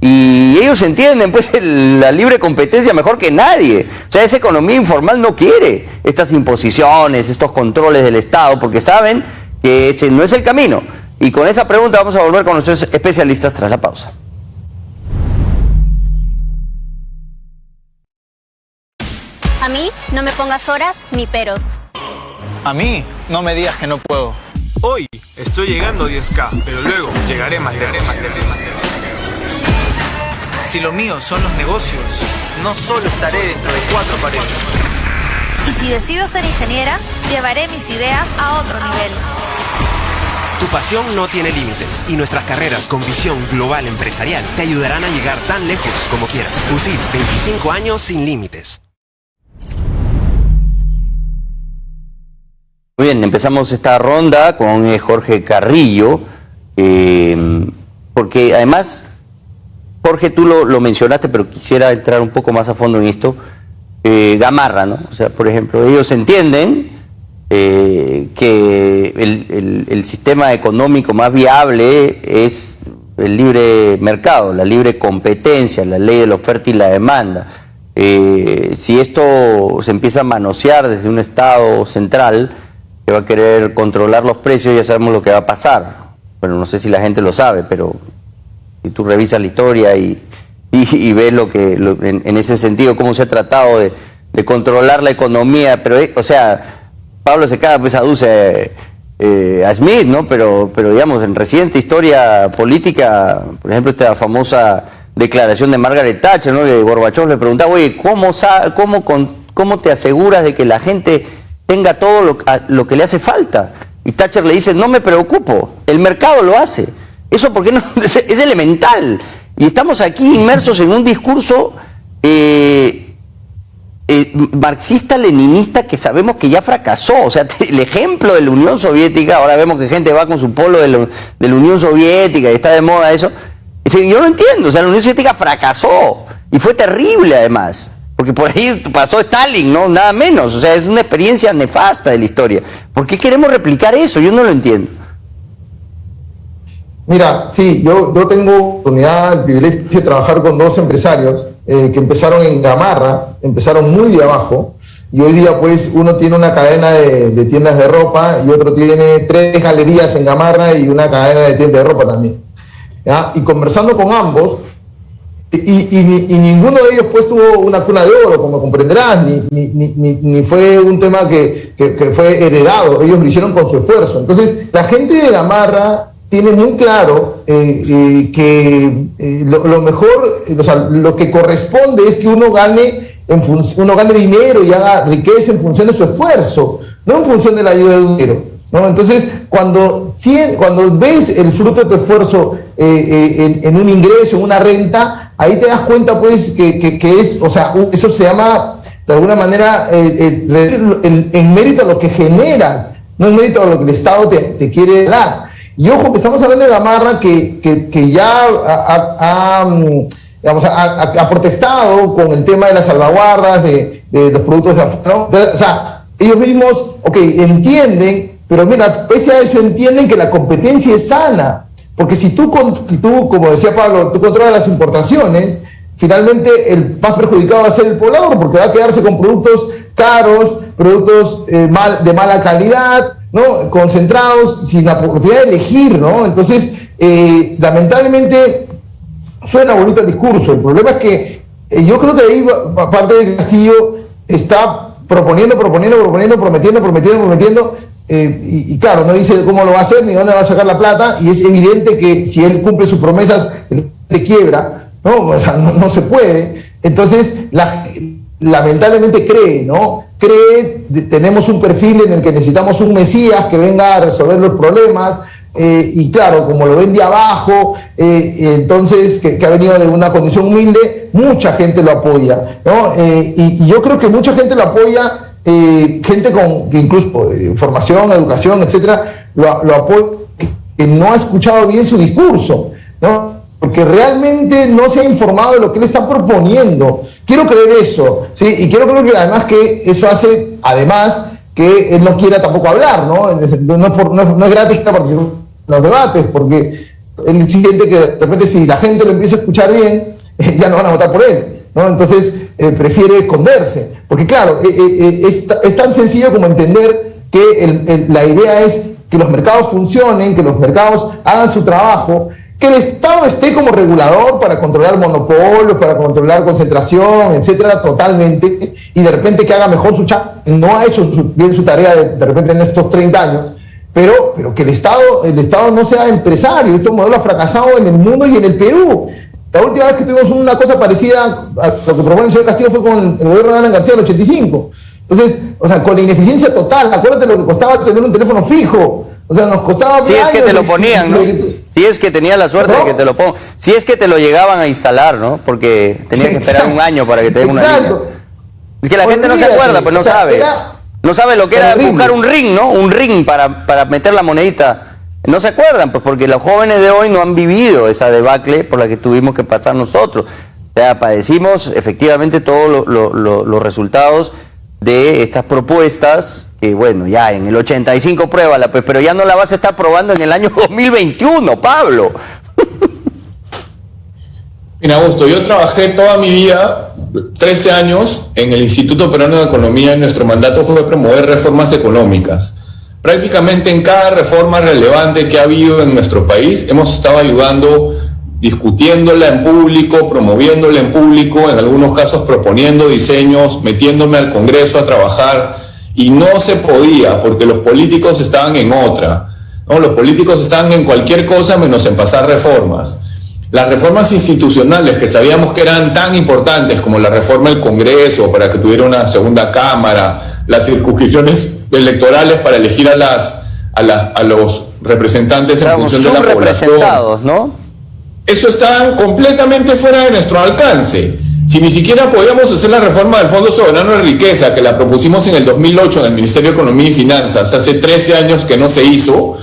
Y ellos entienden pues la libre competencia mejor que nadie. O sea, esa economía informal no quiere estas imposiciones, estos controles del Estado, porque saben que ese no es el camino. Y con esa pregunta vamos a volver con nuestros especialistas tras la pausa. A mí no me pongas horas ni peros. A mí no me digas que no puedo. Hoy estoy llegando a 10K, pero luego llegaré más lejos. Si lo mío son los negocios, no solo estaré dentro de 4 paredes. Y si decido ser ingeniera, llevaré mis ideas a otro nivel. Tu pasión no tiene límites y nuestras carreras con visión global empresarial te ayudarán a llegar tan lejos como quieras. UCIL, 25 años sin límites. Muy bien, empezamos esta ronda con Jorge Carrillo, porque además, Jorge, tú lo mencionaste, pero quisiera entrar un poco más a fondo en esto. Gamarra, ¿no? O sea, por ejemplo, ellos entienden que el sistema económico más viable es el libre mercado, la libre competencia, la ley de la oferta y la demanda. Si esto se empieza a manosear desde un Estado central que va a querer controlar los precios, ya sabemos lo que va a pasar. Bueno, no sé si la gente lo sabe, pero si tú revisas la historia y ves en ese sentido cómo se ha tratado de controlar la economía, pero o sea, Pablo Secada pues aduce a Smith, ¿no? Pero digamos, en reciente historia política, por ejemplo, esta famosa declaración de Margaret Thatcher, ¿no? Que Gorbachev le preguntaba, oye, ¿cómo te aseguras de que la gente tenga todo lo que le hace falta? Y Thatcher le dice, no me preocupo, el mercado lo hace. Eso porque no es elemental. Y estamos aquí inmersos en un discurso marxista-leninista que sabemos que ya fracasó. O sea, el ejemplo de la Unión Soviética, ahora vemos que gente va con su polo de la Unión Soviética y está de moda eso. Yo no entiendo, o sea, la Unión Soviética fracasó y fue terrible además. Porque por ahí pasó Stalin, ¿no? Nada menos. O sea, es una experiencia nefasta de la historia. ¿Por qué queremos replicar eso? Yo no lo entiendo. Mira, sí, yo tengo oportunidad, el privilegio de trabajar con dos empresarios que empezaron en Gamarra, empezaron muy de abajo, y hoy día pues uno tiene una cadena de tiendas de ropa y otro tiene 3 galerías en Gamarra y una cadena de tiendas de ropa también. ¿Ya? Y conversando con ambos, y ninguno de ellos pues tuvo una cuna de oro, como comprenderás, ni fue un tema que fue heredado, ellos lo hicieron con su esfuerzo. Entonces, la gente de Gamarra tiene muy claro que lo mejor, o sea, lo que corresponde es que uno gane dinero y haga riqueza en función de su esfuerzo, no en función de la ayuda de dinero, ¿no? Entonces, cuando ves el fruto de tu esfuerzo en un ingreso, en una renta, ahí te das cuenta, pues, que es, o sea, eso se llama, de alguna manera, en mérito a lo que generas, no en mérito a lo que el Estado te quiere dar. Y ojo, que estamos hablando de Gamarra, que ya ha protestado con el tema de las salvaguardas de los productos de afuera, ¿no? O sea, ellos mismos, entienden, pero mira, pese a eso entienden que la competencia es sana, porque si tú, como decía Pablo, tú controlas las importaciones, finalmente el más perjudicado va a ser el poblador, porque va a quedarse con productos caros, productos de mala calidad, ¿no? Concentrados, sin la oportunidad de elegir, ¿no? Entonces, lamentablemente, suena bonito el discurso. El problema es que yo creo que ahí parte de Castillo está prometiendo, y claro, no dice cómo lo va a hacer ni dónde va a sacar la plata, y es evidente que si él cumple sus promesas, de quiebra, ¿no? O sea, no se puede. Entonces, lamentablemente tenemos un perfil en el que necesitamos un Mesías que venga a resolver los problemas, y claro, como lo ven de abajo, entonces que ha venido de una condición humilde, mucha gente lo apoya, ¿no? Y yo creo que mucha gente lo apoya, gente con incluso formación, educación, etcétera, lo apoya, que no ha escuchado bien su discurso, ¿no? Porque realmente no se ha informado de lo que él está proponiendo. Quiero creer eso, ¿sí? Y quiero creer que además que eso hace, además, que él no quiera tampoco hablar, ¿no? No es gratis que participe en los debates, porque él siente que de repente si la gente lo empieza a escuchar bien, ya no van a votar por él, ¿no? Entonces prefiere esconderse, porque claro, es tan sencillo como entender que la idea es que los mercados funcionen, que los mercados hagan su trabajo, que el Estado esté como regulador para controlar monopolios, para controlar concentración, etcétera, totalmente, y de repente que haga mejor su chamba. No ha hecho bien su tarea de repente en estos 30 años, pero que el Estado no sea empresario. Este modelo ha fracasado en el mundo y en el Perú. La última vez que tuvimos una cosa parecida a lo que propone el señor Castillo fue con el gobierno de Alan García en el 85. Entonces, o sea, con la ineficiencia total. Acuérdate lo que costaba tener un teléfono fijo. O sea, nos costaba... Si es que te lo ponían, ¿no? Si es que tenías la suerte de que te lo pongan. Si es que te lo llegaban a instalar, ¿no? Porque tenías que esperar un año para que te den una línea. Es que la gente no se acuerda, pues no sabe. No sabe lo que era buscar un ring, ¿no? Un ring para meter la monedita. No se acuerdan, pues porque los jóvenes de hoy no han vivido esa debacle por la que tuvimos que pasar nosotros. O sea, padecimos efectivamente todos los resultados de estas propuestas, que bueno, ya en el 85 pruébala, pues, pero ya no la vas a estar probando en el año 2021, Pablo. Mira, Augusto, yo trabajé toda mi vida, 13 años, en el Instituto Peruano de Economía, y nuestro mandato fue promover reformas económicas. Prácticamente en cada reforma relevante que ha habido en nuestro país, hemos estado ayudando, discutiéndola en público, promoviéndola en público, en algunos casos proponiendo diseños, metiéndome al Congreso a trabajar, y no se podía porque los políticos estaban en otra, ¿no? Los políticos estaban en cualquier cosa menos en pasar reformas. Las reformas institucionales que sabíamos que eran tan importantes como la reforma del Congreso para que tuviera una segunda cámara, las circunscripciones electorales para elegir a los representantes en función de la población, ¿no? Eso está completamente fuera de nuestro alcance. Si ni siquiera podíamos hacer la reforma del Fondo Soberano de Riqueza, que la propusimos en el 2008 en el Ministerio de Economía y Finanzas, hace 13 años que no se hizo,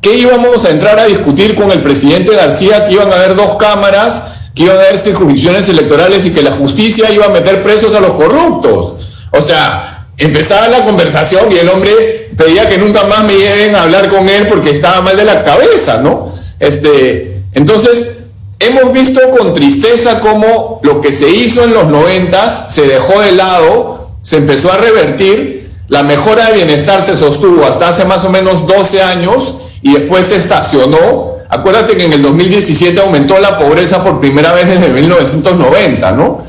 ¿qué íbamos a entrar a discutir con el presidente García? Que iban a haber 2 cámaras, que iban a haber circunscripciones electorales y que la justicia iba a meter presos a los corruptos. O sea, empezaba la conversación y el hombre pedía que nunca más me lleven a hablar con él porque estaba mal de la cabeza, ¿no? Entonces, hemos visto con tristeza cómo lo que se hizo en los 90s se dejó de lado, se empezó a revertir, la mejora de bienestar se sostuvo hasta hace más o menos 12 años y después se estacionó. Acuérdate que en el 2017 aumentó la pobreza por primera vez desde 1990, ¿no?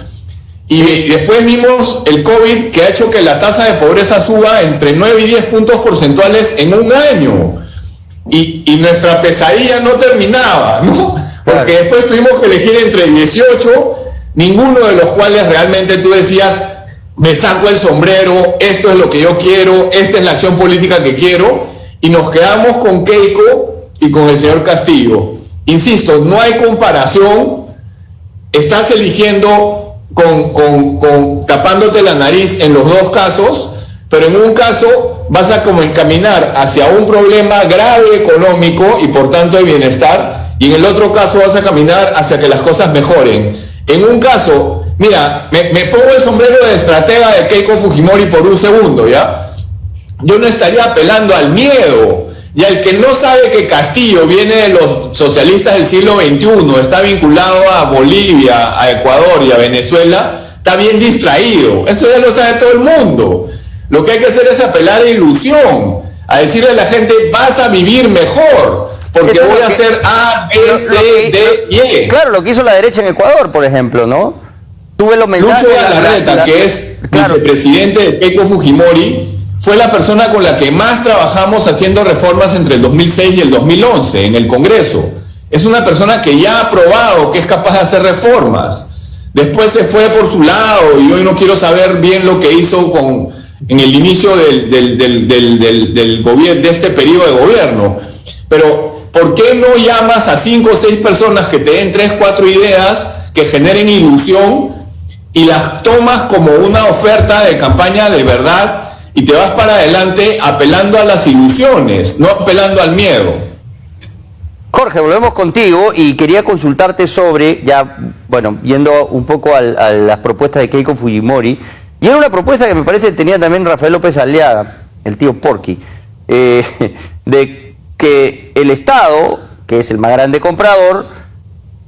Y después vimos el COVID, que ha hecho que la tasa de pobreza suba entre 9 y 10 puntos porcentuales en un año. y nuestra pesadilla no terminaba, ¿no? Porque después tuvimos que elegir entre 18, ninguno de los cuales realmente tú decías, me saco el sombrero, esto es lo que yo quiero, esta es la acción política que quiero, y nos quedamos con Keiko y con el señor Castillo. Insisto, no hay comparación, estás eligiendo tapándote la nariz en los dos casos, pero en un caso vas a como encaminar hacia un problema grave económico y por tanto de bienestar, y en el otro caso vas a caminar hacia que las cosas mejoren. En un caso, mira, me pongo el sombrero de estratega de Keiko Fujimori por un segundo, ¿ya? Yo no estaría apelando al miedo, y al que no sabe que Castillo viene de los socialistas del siglo XXI, está vinculado a Bolivia, a Ecuador y a Venezuela, está bien distraído. Eso ya lo sabe todo el mundo. Lo que hay que hacer es apelar a ilusión, a decirle a la gente, vas a vivir mejor, porque voy a hacer A, B, C, D, Y. Claro, lo que hizo la derecha en Ecuador, por ejemplo, ¿no? Tuve los mensajes... Lucho Galarreta, que es vicepresidente de Keiko Fujimori, fue la persona con la que más trabajamos haciendo reformas entre el 2006 y el 2011 en el Congreso. Es una persona que ya ha probado que es capaz de hacer reformas. Después se fue por su lado y hoy no quiero saber bien lo que hizo en el inicio del gobierno, de este periodo de gobierno. Pero, ¿por qué no llamas a 5 o 6 personas que te den 3, 4 ideas que generen ilusión y las tomas como una oferta de campaña de verdad y te vas para adelante apelando a las ilusiones, no apelando al miedo? Jorge, volvemos contigo y quería consultarte sobre, ya, bueno, yendo un poco a las propuestas de Keiko Fujimori, y era una propuesta que me parece que tenía también Rafael López Aliaga, el tío Porky, de que el Estado, que es el más grande comprador,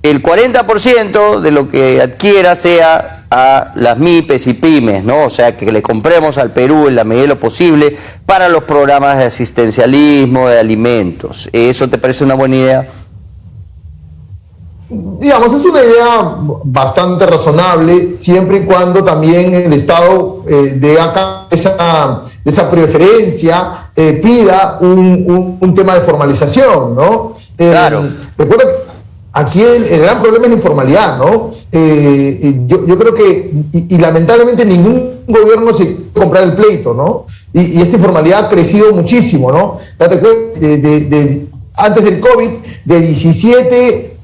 el 40% de lo que adquiera sea a las MIPES y pymes, ¿no? O sea, que le compremos al Perú en la medida de lo posible para los programas de asistencialismo, de alimentos. ¿Eso te parece una buena idea? Digamos, es una idea bastante razonable, siempre y cuando también el Estado dé acá esa preferencia, pida un tema de formalización, ¿no? Claro. Recuerda que aquí el gran problema es la informalidad, ¿no? Yo creo que, y lamentablemente ningún gobierno se puede comprar el pleito, ¿no? Y esta informalidad ha crecido muchísimo, ¿no? Date cuenta, antes del COVID, de 17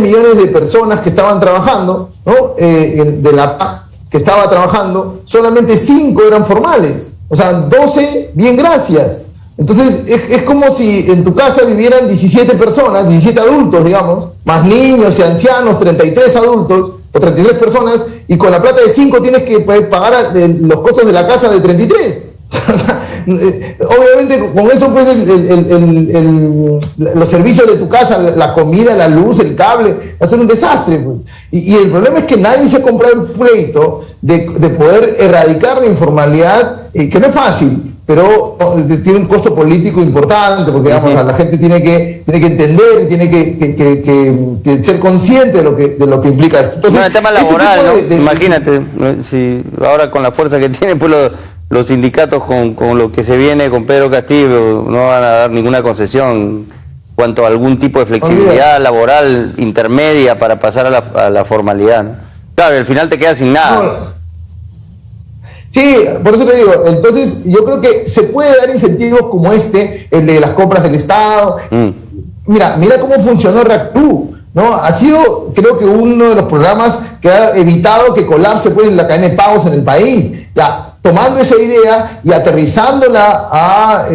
millones de personas que estaban trabajando, ¿no? De la PA, que estaba trabajando, solamente 5 eran formales, o sea, 12, bien, gracias. Entonces, es como si en tu casa vivieran 17 personas, 17 adultos, digamos, más niños y ancianos, 33 adultos o 33 personas, y con la plata de 5 tienes que pagar los costos de la casa de 33. Obviamente, con eso, pues, los servicios de tu casa, la comida, la luz, el cable, va a ser un desastre, pues. Y el problema es que nadie se ha comprado el pleito de poder erradicar la informalidad, que no es fácil, pero tiene un costo político importante, porque digamos, la gente tiene que entender, tiene que ser consciente de lo que implica esto. Entonces, no, el tema laboral, ¿no? Imagínate, si ahora con la fuerza que tienen pues los sindicatos con lo que se viene con Pedro Castillo, no van a dar ninguna concesión en cuanto a algún tipo de flexibilidad laboral intermedia para pasar a la formalidad, ¿no? Claro, al final te quedas sin nada. No. Sí, por eso te digo, entonces yo creo que se puede dar incentivos como el de las compras del Estado. Mira cómo funcionó Reactú, ¿no? Ha sido, creo que uno de los programas que ha evitado que colapse pues la cadena de pagos en el país. Ya, tomando esa idea y aterrizándola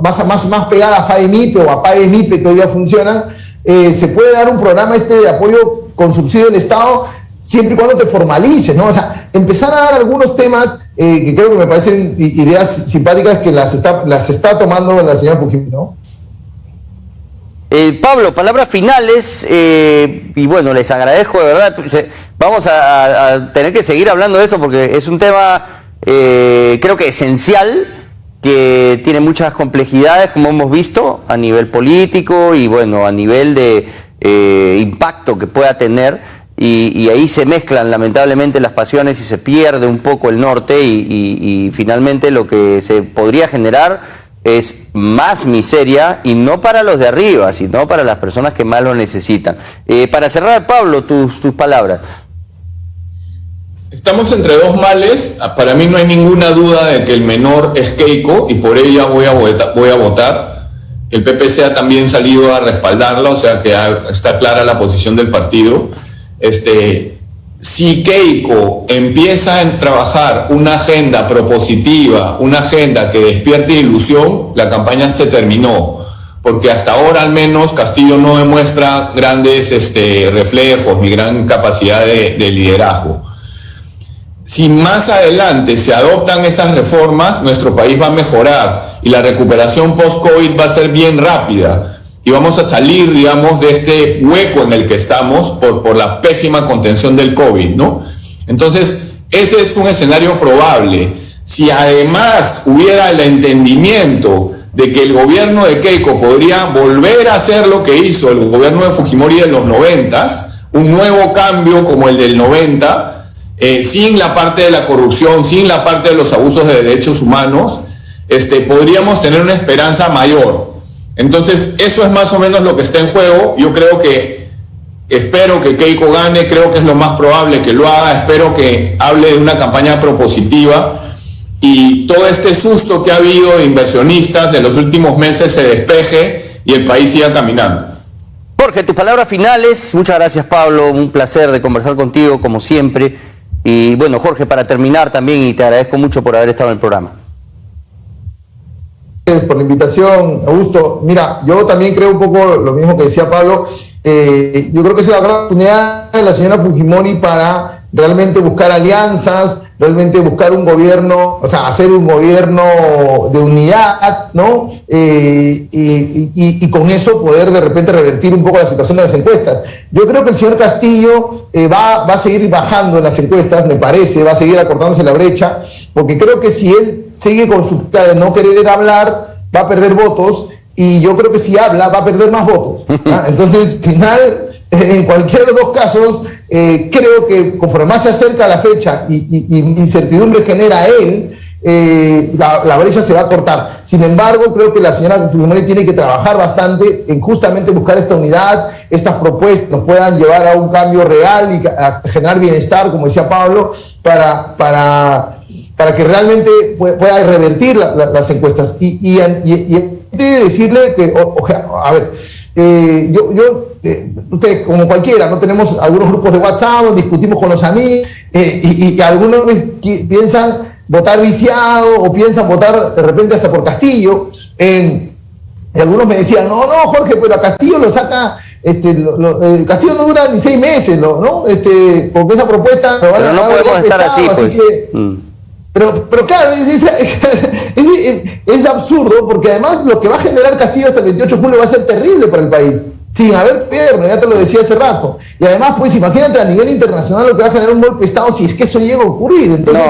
más pegada a FADEMIPE o a PADEMIPE, que hoy día funcionan, se puede dar un programa de apoyo con subsidio del Estado, siempre y cuando te formalices, ¿no? O sea, empezar a dar algunos temas que creo que me parecen ideas simpáticas que las está tomando la señora Fujimori, ¿no? Pablo, palabras finales, y bueno, les agradezco de verdad. Vamos a tener que seguir hablando de esto porque es un tema creo que esencial, que tiene muchas complejidades, como hemos visto, a nivel político y bueno, a nivel de impacto que pueda tener. Y ahí se mezclan lamentablemente las pasiones y se pierde un poco el norte y finalmente lo que se podría generar es más miseria, y no para los de arriba, sino para las personas que más lo necesitan. Para cerrar, Pablo, tus palabras. Estamos entre dos males. Para mí no hay ninguna duda de que el menor es Keiko y por ella voy a votar. El PPC ha también salido a respaldarla, o sea que está clara la posición del partido. Si Keiko empieza a trabajar una agenda propositiva, una agenda que despierte ilusión, la campaña se terminó, porque hasta ahora al menos Castillo no demuestra grandes reflejos ni gran capacidad de liderazgo. Si más adelante se adoptan esas reformas, nuestro país va a mejorar y la recuperación post-COVID va a ser bien rápida. Y vamos a salir, digamos, de este hueco en el que estamos por la pésima contención del COVID, ¿no? Entonces, ese es un escenario probable. Si además hubiera el entendimiento de que el gobierno de Keiko podría volver a hacer lo que hizo el gobierno de Fujimori de los 90s, un nuevo cambio como el del 90, sin la parte de la corrupción, sin la parte de los abusos de derechos humanos, podríamos tener una esperanza mayor. Entonces, eso es más o menos lo que está en juego. Yo espero que Keiko gane, creo que es lo más probable que lo haga, espero que hable de una campaña propositiva y todo este susto que ha habido de inversionistas de los últimos meses se despeje y el país siga caminando. Jorge, tus palabras finales. Muchas gracias, Pablo, un placer de conversar contigo como siempre. Y bueno, Jorge, para terminar también, y te agradezco mucho por haber estado en el programa. Por la invitación, Augusto. Mira, yo también creo un poco lo mismo que decía Pablo. Yo creo que es la gran oportunidad de la señora Fujimori para realmente buscar alianzas, realmente buscar un gobierno, o sea, hacer un gobierno de unidad, ¿no? Y con eso poder de repente revertir un poco la situación de las encuestas. Yo creo que el señor Castillo va a seguir bajando en las encuestas, me parece, va a seguir acortándose la brecha, porque creo que si él sigue con su de no querer hablar, va a perder votos, y yo creo que si habla va a perder más votos. Entonces, final, en cualquiera de los dos casos, creo que conforme más se acerca a la fecha y incertidumbre genera él, la brecha se va a cortar. Sin embargo, creo que la señora Fujimori tiene que trabajar bastante en justamente buscar esta unidad, estas propuestas nos puedan llevar a un cambio real y a generar bienestar, como decía Pablo, para que realmente pueda revertir las encuestas. Y de decirle que, a ver, usted como cualquiera, no tenemos algunos grupos de WhatsApp donde discutimos con los amigos y algunos piensan votar viciado o piensan votar de repente hasta por Castillo. Y algunos me decían, no, Jorge, pero a Castillo lo saca, Castillo no dura ni 6 meses, ¿no? Porque esa propuesta... Pero no podemos estar así, pues. Pero claro, es absurdo, porque además lo que va a generar Castillo hasta el 28 de julio va a ser terrible para el país, sin haber gobierno, ya te lo decía hace rato. Y además, pues imagínate a nivel internacional lo que va a generar un golpe de Estado si es que eso llega a ocurrir. Entonces,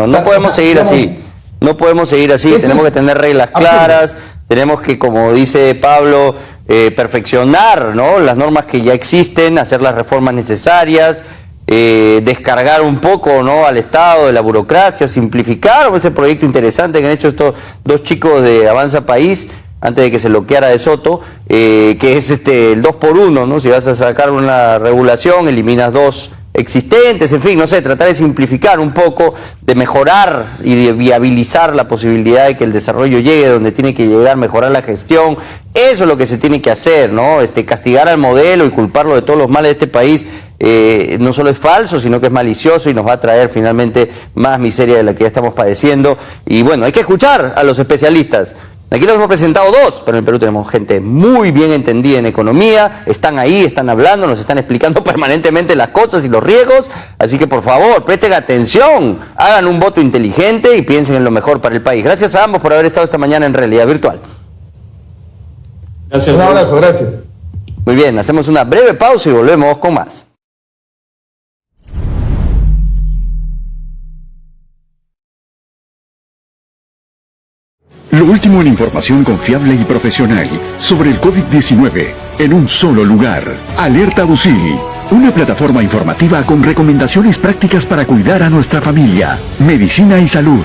no podemos seguir así. No podemos seguir así, tenemos que tener reglas claras, tenemos que, como dice Pablo, perfeccionar, ¿no?, las normas que ya existen, hacer las reformas necesarias, descargar un poco, ¿no?, al Estado de la burocracia, simplificar ese proyecto interesante que han hecho estos dos chicos de Avanza País antes de que se bloqueara de Soto, que es el 2x1, ¿no? Si vas a sacar una regulación, eliminas 2 existentes, en fin, no sé, tratar de simplificar un poco, de mejorar y de viabilizar la posibilidad de que el desarrollo llegue donde tiene que llegar, mejorar la gestión. Eso es lo que se tiene que hacer, ¿no? Castigar al modelo y culparlo de todos los males de este país no solo es falso, sino que es malicioso y nos va a traer finalmente más miseria de la que ya estamos padeciendo. Y bueno, hay que escuchar a los especialistas. Aquí los hemos presentado 2, pero en el Perú tenemos gente muy bien entendida en economía, están ahí, están hablando, nos están explicando permanentemente las cosas y los riesgos, así que por favor, presten atención, hagan un voto inteligente y piensen en lo mejor para el país. Gracias a ambos por haber estado esta mañana en Realidad Virtual. Gracias. Un abrazo, gracias. Muy bien, hacemos una breve pausa y volvemos con más. Lo último en información confiable y profesional sobre el COVID-19 en un solo lugar. Alerta UCIL, una plataforma informativa con recomendaciones prácticas para cuidar a nuestra familia, medicina y salud.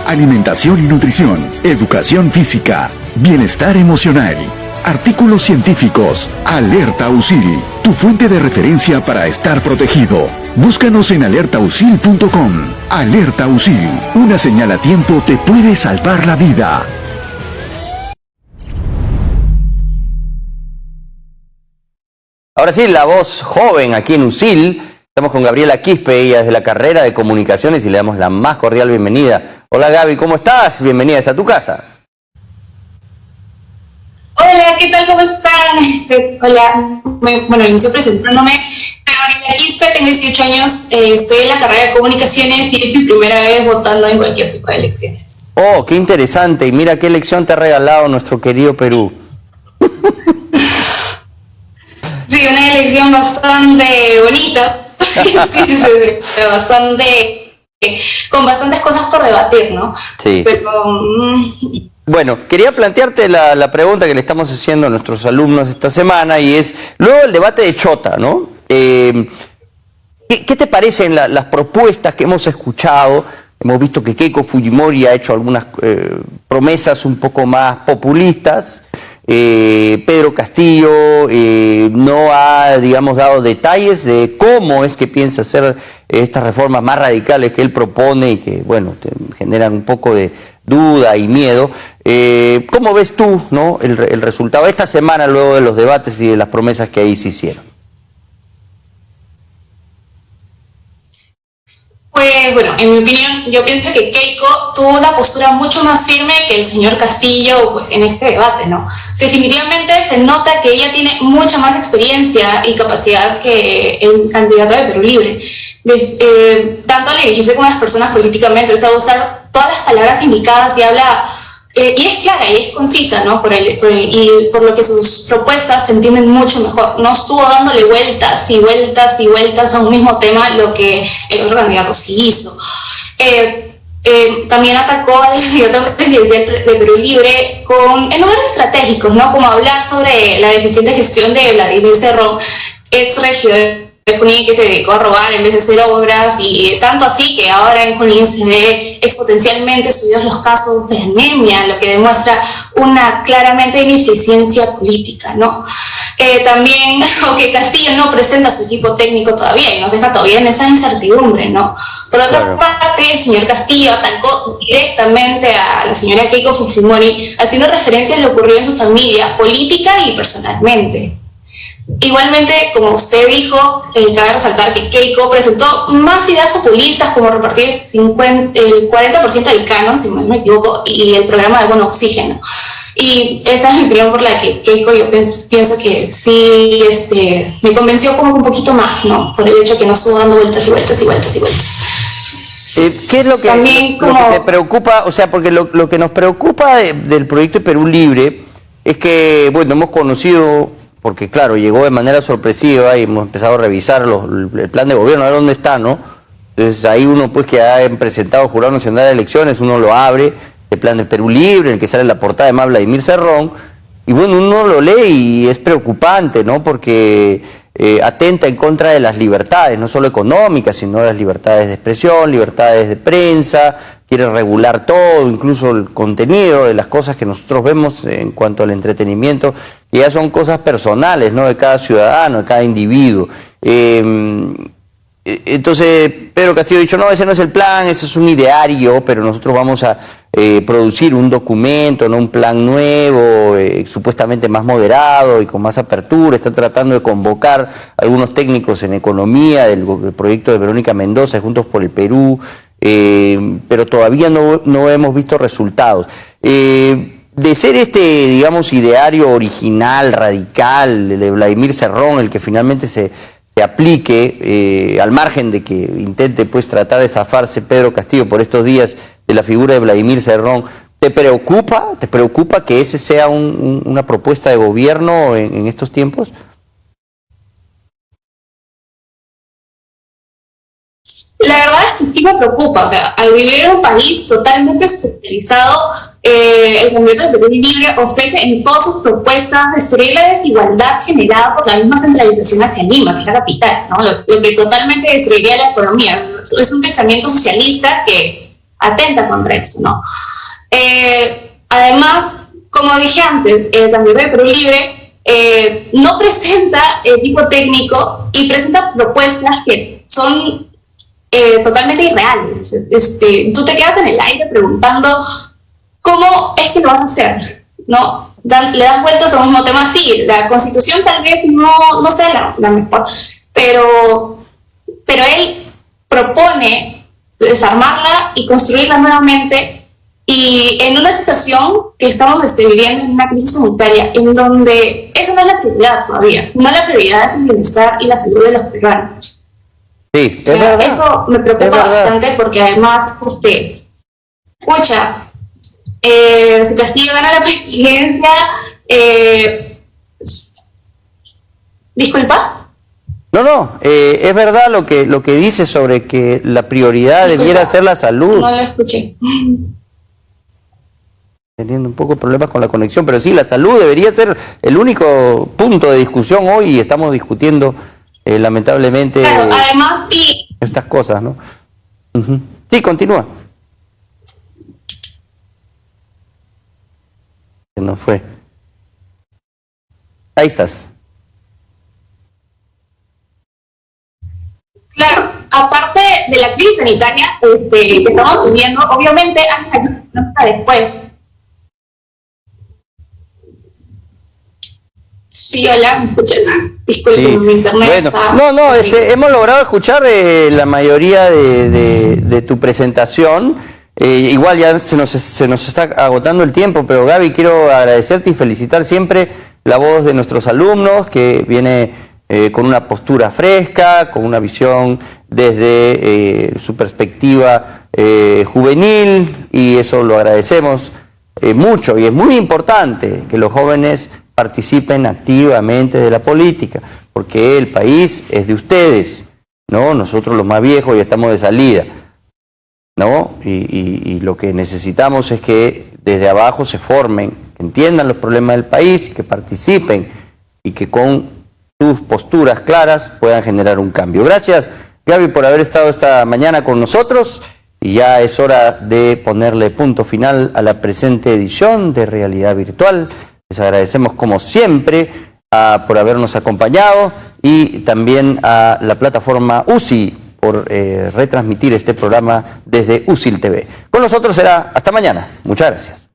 alimentación y nutrición, educación física, bienestar emocional, artículos científicos. Alerta USIL, tu fuente de referencia para estar protegido. Búscanos en alertausil.com. Alerta USIL, una señal a tiempo te puede salvar la vida. Ahora sí, la voz joven aquí en USIL. Estamos con Gabriela Quispe, ella es de la carrera de Comunicaciones y le damos la más cordial bienvenida. Hola Gaby, ¿cómo estás? Bienvenida, ¿está a tu casa? Hola, ¿qué tal? ¿Cómo están? Hola, bueno, inicio presentándome. Gabriela Quispe, tengo 18 años, estoy en la carrera de Comunicaciones y es mi primera vez votando en cualquier tipo de elecciones. Oh, qué interesante. Y mira qué elección te ha regalado nuestro querido Perú. Sí, una elección bastante bonita, con bastantes cosas por debatir, ¿no? Sí. Pero, bueno, quería plantearte la pregunta que le estamos haciendo a nuestros alumnos esta semana y es, luego del debate de Chota, ¿no? ¿Qué te parecen las propuestas que hemos escuchado? Hemos visto que Keiko Fujimori ha hecho algunas promesas un poco más populistas. Pedro Castillo no ha, digamos, dado detalles de cómo es que piensa hacer estas reformas más radicales que él propone y que, bueno, generan un poco de duda y miedo. ¿Cómo ves tú, no, el resultado de esta semana luego de los debates y de las promesas que ahí se hicieron? Pues bueno, en mi opinión, yo pienso que Keiko tuvo una postura mucho más firme que el señor Castillo, pues, en este debate, ¿no? Definitivamente se nota que ella tiene mucha más experiencia y capacidad que el candidato de Perú Libre. Tanto al dirigirse con las personas políticamente, sabe usar todas las palabras indicadas y habla... y es clara y es concisa, ¿no? Y por lo que sus propuestas se entienden mucho mejor. No estuvo dándole vueltas y vueltas y vueltas a un mismo tema, lo que el otro candidato sí hizo. También atacó al candidato presidencial de Perú Libre en lugares estratégicos, ¿no? Como hablar sobre la deficiente gestión de Vladimir Cerrón, ex regidor de Junín, que se dedicó a robar en vez de hacer obras, y tanto así que ahora en Junín se ve exponencialmente estudiados los casos de anemia, lo que demuestra una claramente ineficiencia política, ¿no? También, aunque Castillo no presenta su equipo técnico todavía y nos deja todavía en esa incertidumbre, ¿no? Por otra parte, el señor Castillo atacó directamente a la señora Keiko Fujimori, haciendo referencia a lo ocurrido en su familia, política y personalmente. Igualmente, como usted dijo, cabe resaltar que Keiko presentó más ideas populistas como repartir el 40% del canon, si no me equivoco, y el programa de bono oxígeno. Y esa es mi opinión por la que Keiko, yo pienso que sí me convenció como un poquito más, ¿no? Por el hecho que no estuvo dando vueltas y vueltas y vueltas y vueltas. ¿Qué es lo que te preocupa? O sea, porque lo que nos preocupa del proyecto de Perú Libre es que, bueno, hemos conocido... porque claro, llegó de manera sorpresiva y hemos empezado a revisar el plan de gobierno, a ver dónde está, ¿no? Entonces ahí uno, pues, que ha presentado Jurado Nacional de Elecciones, uno lo abre, el plan del Perú Libre, en el que sale la portada de más Vladimir Cerrón, y bueno, uno lo lee y es preocupante, ¿no? Porque atenta en contra de las libertades, no solo económicas, sino las libertades de expresión, libertades de prensa, quiere regular todo, incluso el contenido de las cosas que nosotros vemos en cuanto al entretenimiento, que ya son cosas personales, ¿no? De cada ciudadano, de cada individuo. Entonces, Pedro Castillo ha dicho, no, ese no es el plan, ese es un ideario, pero nosotros vamos a producir un documento, ¿no? Un plan nuevo, supuestamente más moderado y con más apertura. Está tratando de convocar a algunos técnicos en economía del proyecto de Verónica Mendoza, Juntos por el Perú, pero todavía no hemos visto resultados. De ser digamos, ideario original, radical, de Vladimir Cerrón, el que finalmente se aplique, al margen de que intente, pues, tratar de zafarse Pedro Castillo por estos días de la figura de Vladimir Cerrón, ¿te preocupa que ese sea una propuesta de gobierno en estos tiempos? La verdad es que sí me preocupa, o sea, al vivir en un país totalmente socializado, el candidato de Perú Libre ofrece en todas sus propuestas destruir la desigualdad generada por la misma centralización hacia Lima, que es la capital, ¿no? Lo que totalmente destruiría la economía. Es un pensamiento socialista que atenta contra esto, ¿no? Además, como dije antes, también el Perú Libre no presenta equipo técnico y presenta propuestas que son totalmente irreales. Tú te quedas en el aire preguntando cómo es que lo vas a hacer, ¿no? Le das vueltas a un mismo tema. Sí, la Constitución tal vez no sea la mejor, pero él propone desarmarla y construirla nuevamente, y en una situación que estamos viviendo, en una crisis sanitaria, en donde esa no es la prioridad todavía, sino la prioridad es el bienestar y la salud de los peruanos. Sí, o sea, eso me preocupa bastante, porque además, si Castillo gana la presidencia, ¿disculpa? No, es verdad lo que dice sobre que la prioridad debiera ser la salud. No lo escuché. Teniendo un poco de problemas con la conexión, pero sí, la salud debería ser el único punto de discusión hoy, y estamos discutiendo lamentablemente además sí, estas cosas, ¿no? Sí, continúa. Se nos fue. Ahí estás. Claro, aparte de la crisis sanitaria que estamos viviendo, obviamente hay una ayuda después. Sí, hola, ¿me escuchan? Disculpen, sí. mi internet bueno, está... hemos logrado escuchar la mayoría de tu presentación. Igual ya se nos está agotando el tiempo, pero Gaby, quiero agradecerte y felicitar siempre la voz de nuestros alumnos, que viene con una postura fresca, con una visión desde su perspectiva juvenil, y eso lo agradecemos mucho, y es muy importante que los jóvenes participen activamente de la política, porque el país es de ustedes, ¿no? Nosotros los más viejos ya estamos de salida, ¿no? Y lo que necesitamos es que desde abajo se formen, que entiendan los problemas del país, que participen y que con sus posturas claras puedan generar un cambio. Gracias, Gaby, por haber estado esta mañana con nosotros, y ya es hora de ponerle punto final a la presente edición de Realidad Virtual. Les agradecemos como siempre por habernos acompañado, y también a la plataforma UCI por retransmitir este programa desde UCIL TV. Con nosotros será hasta mañana. Muchas gracias.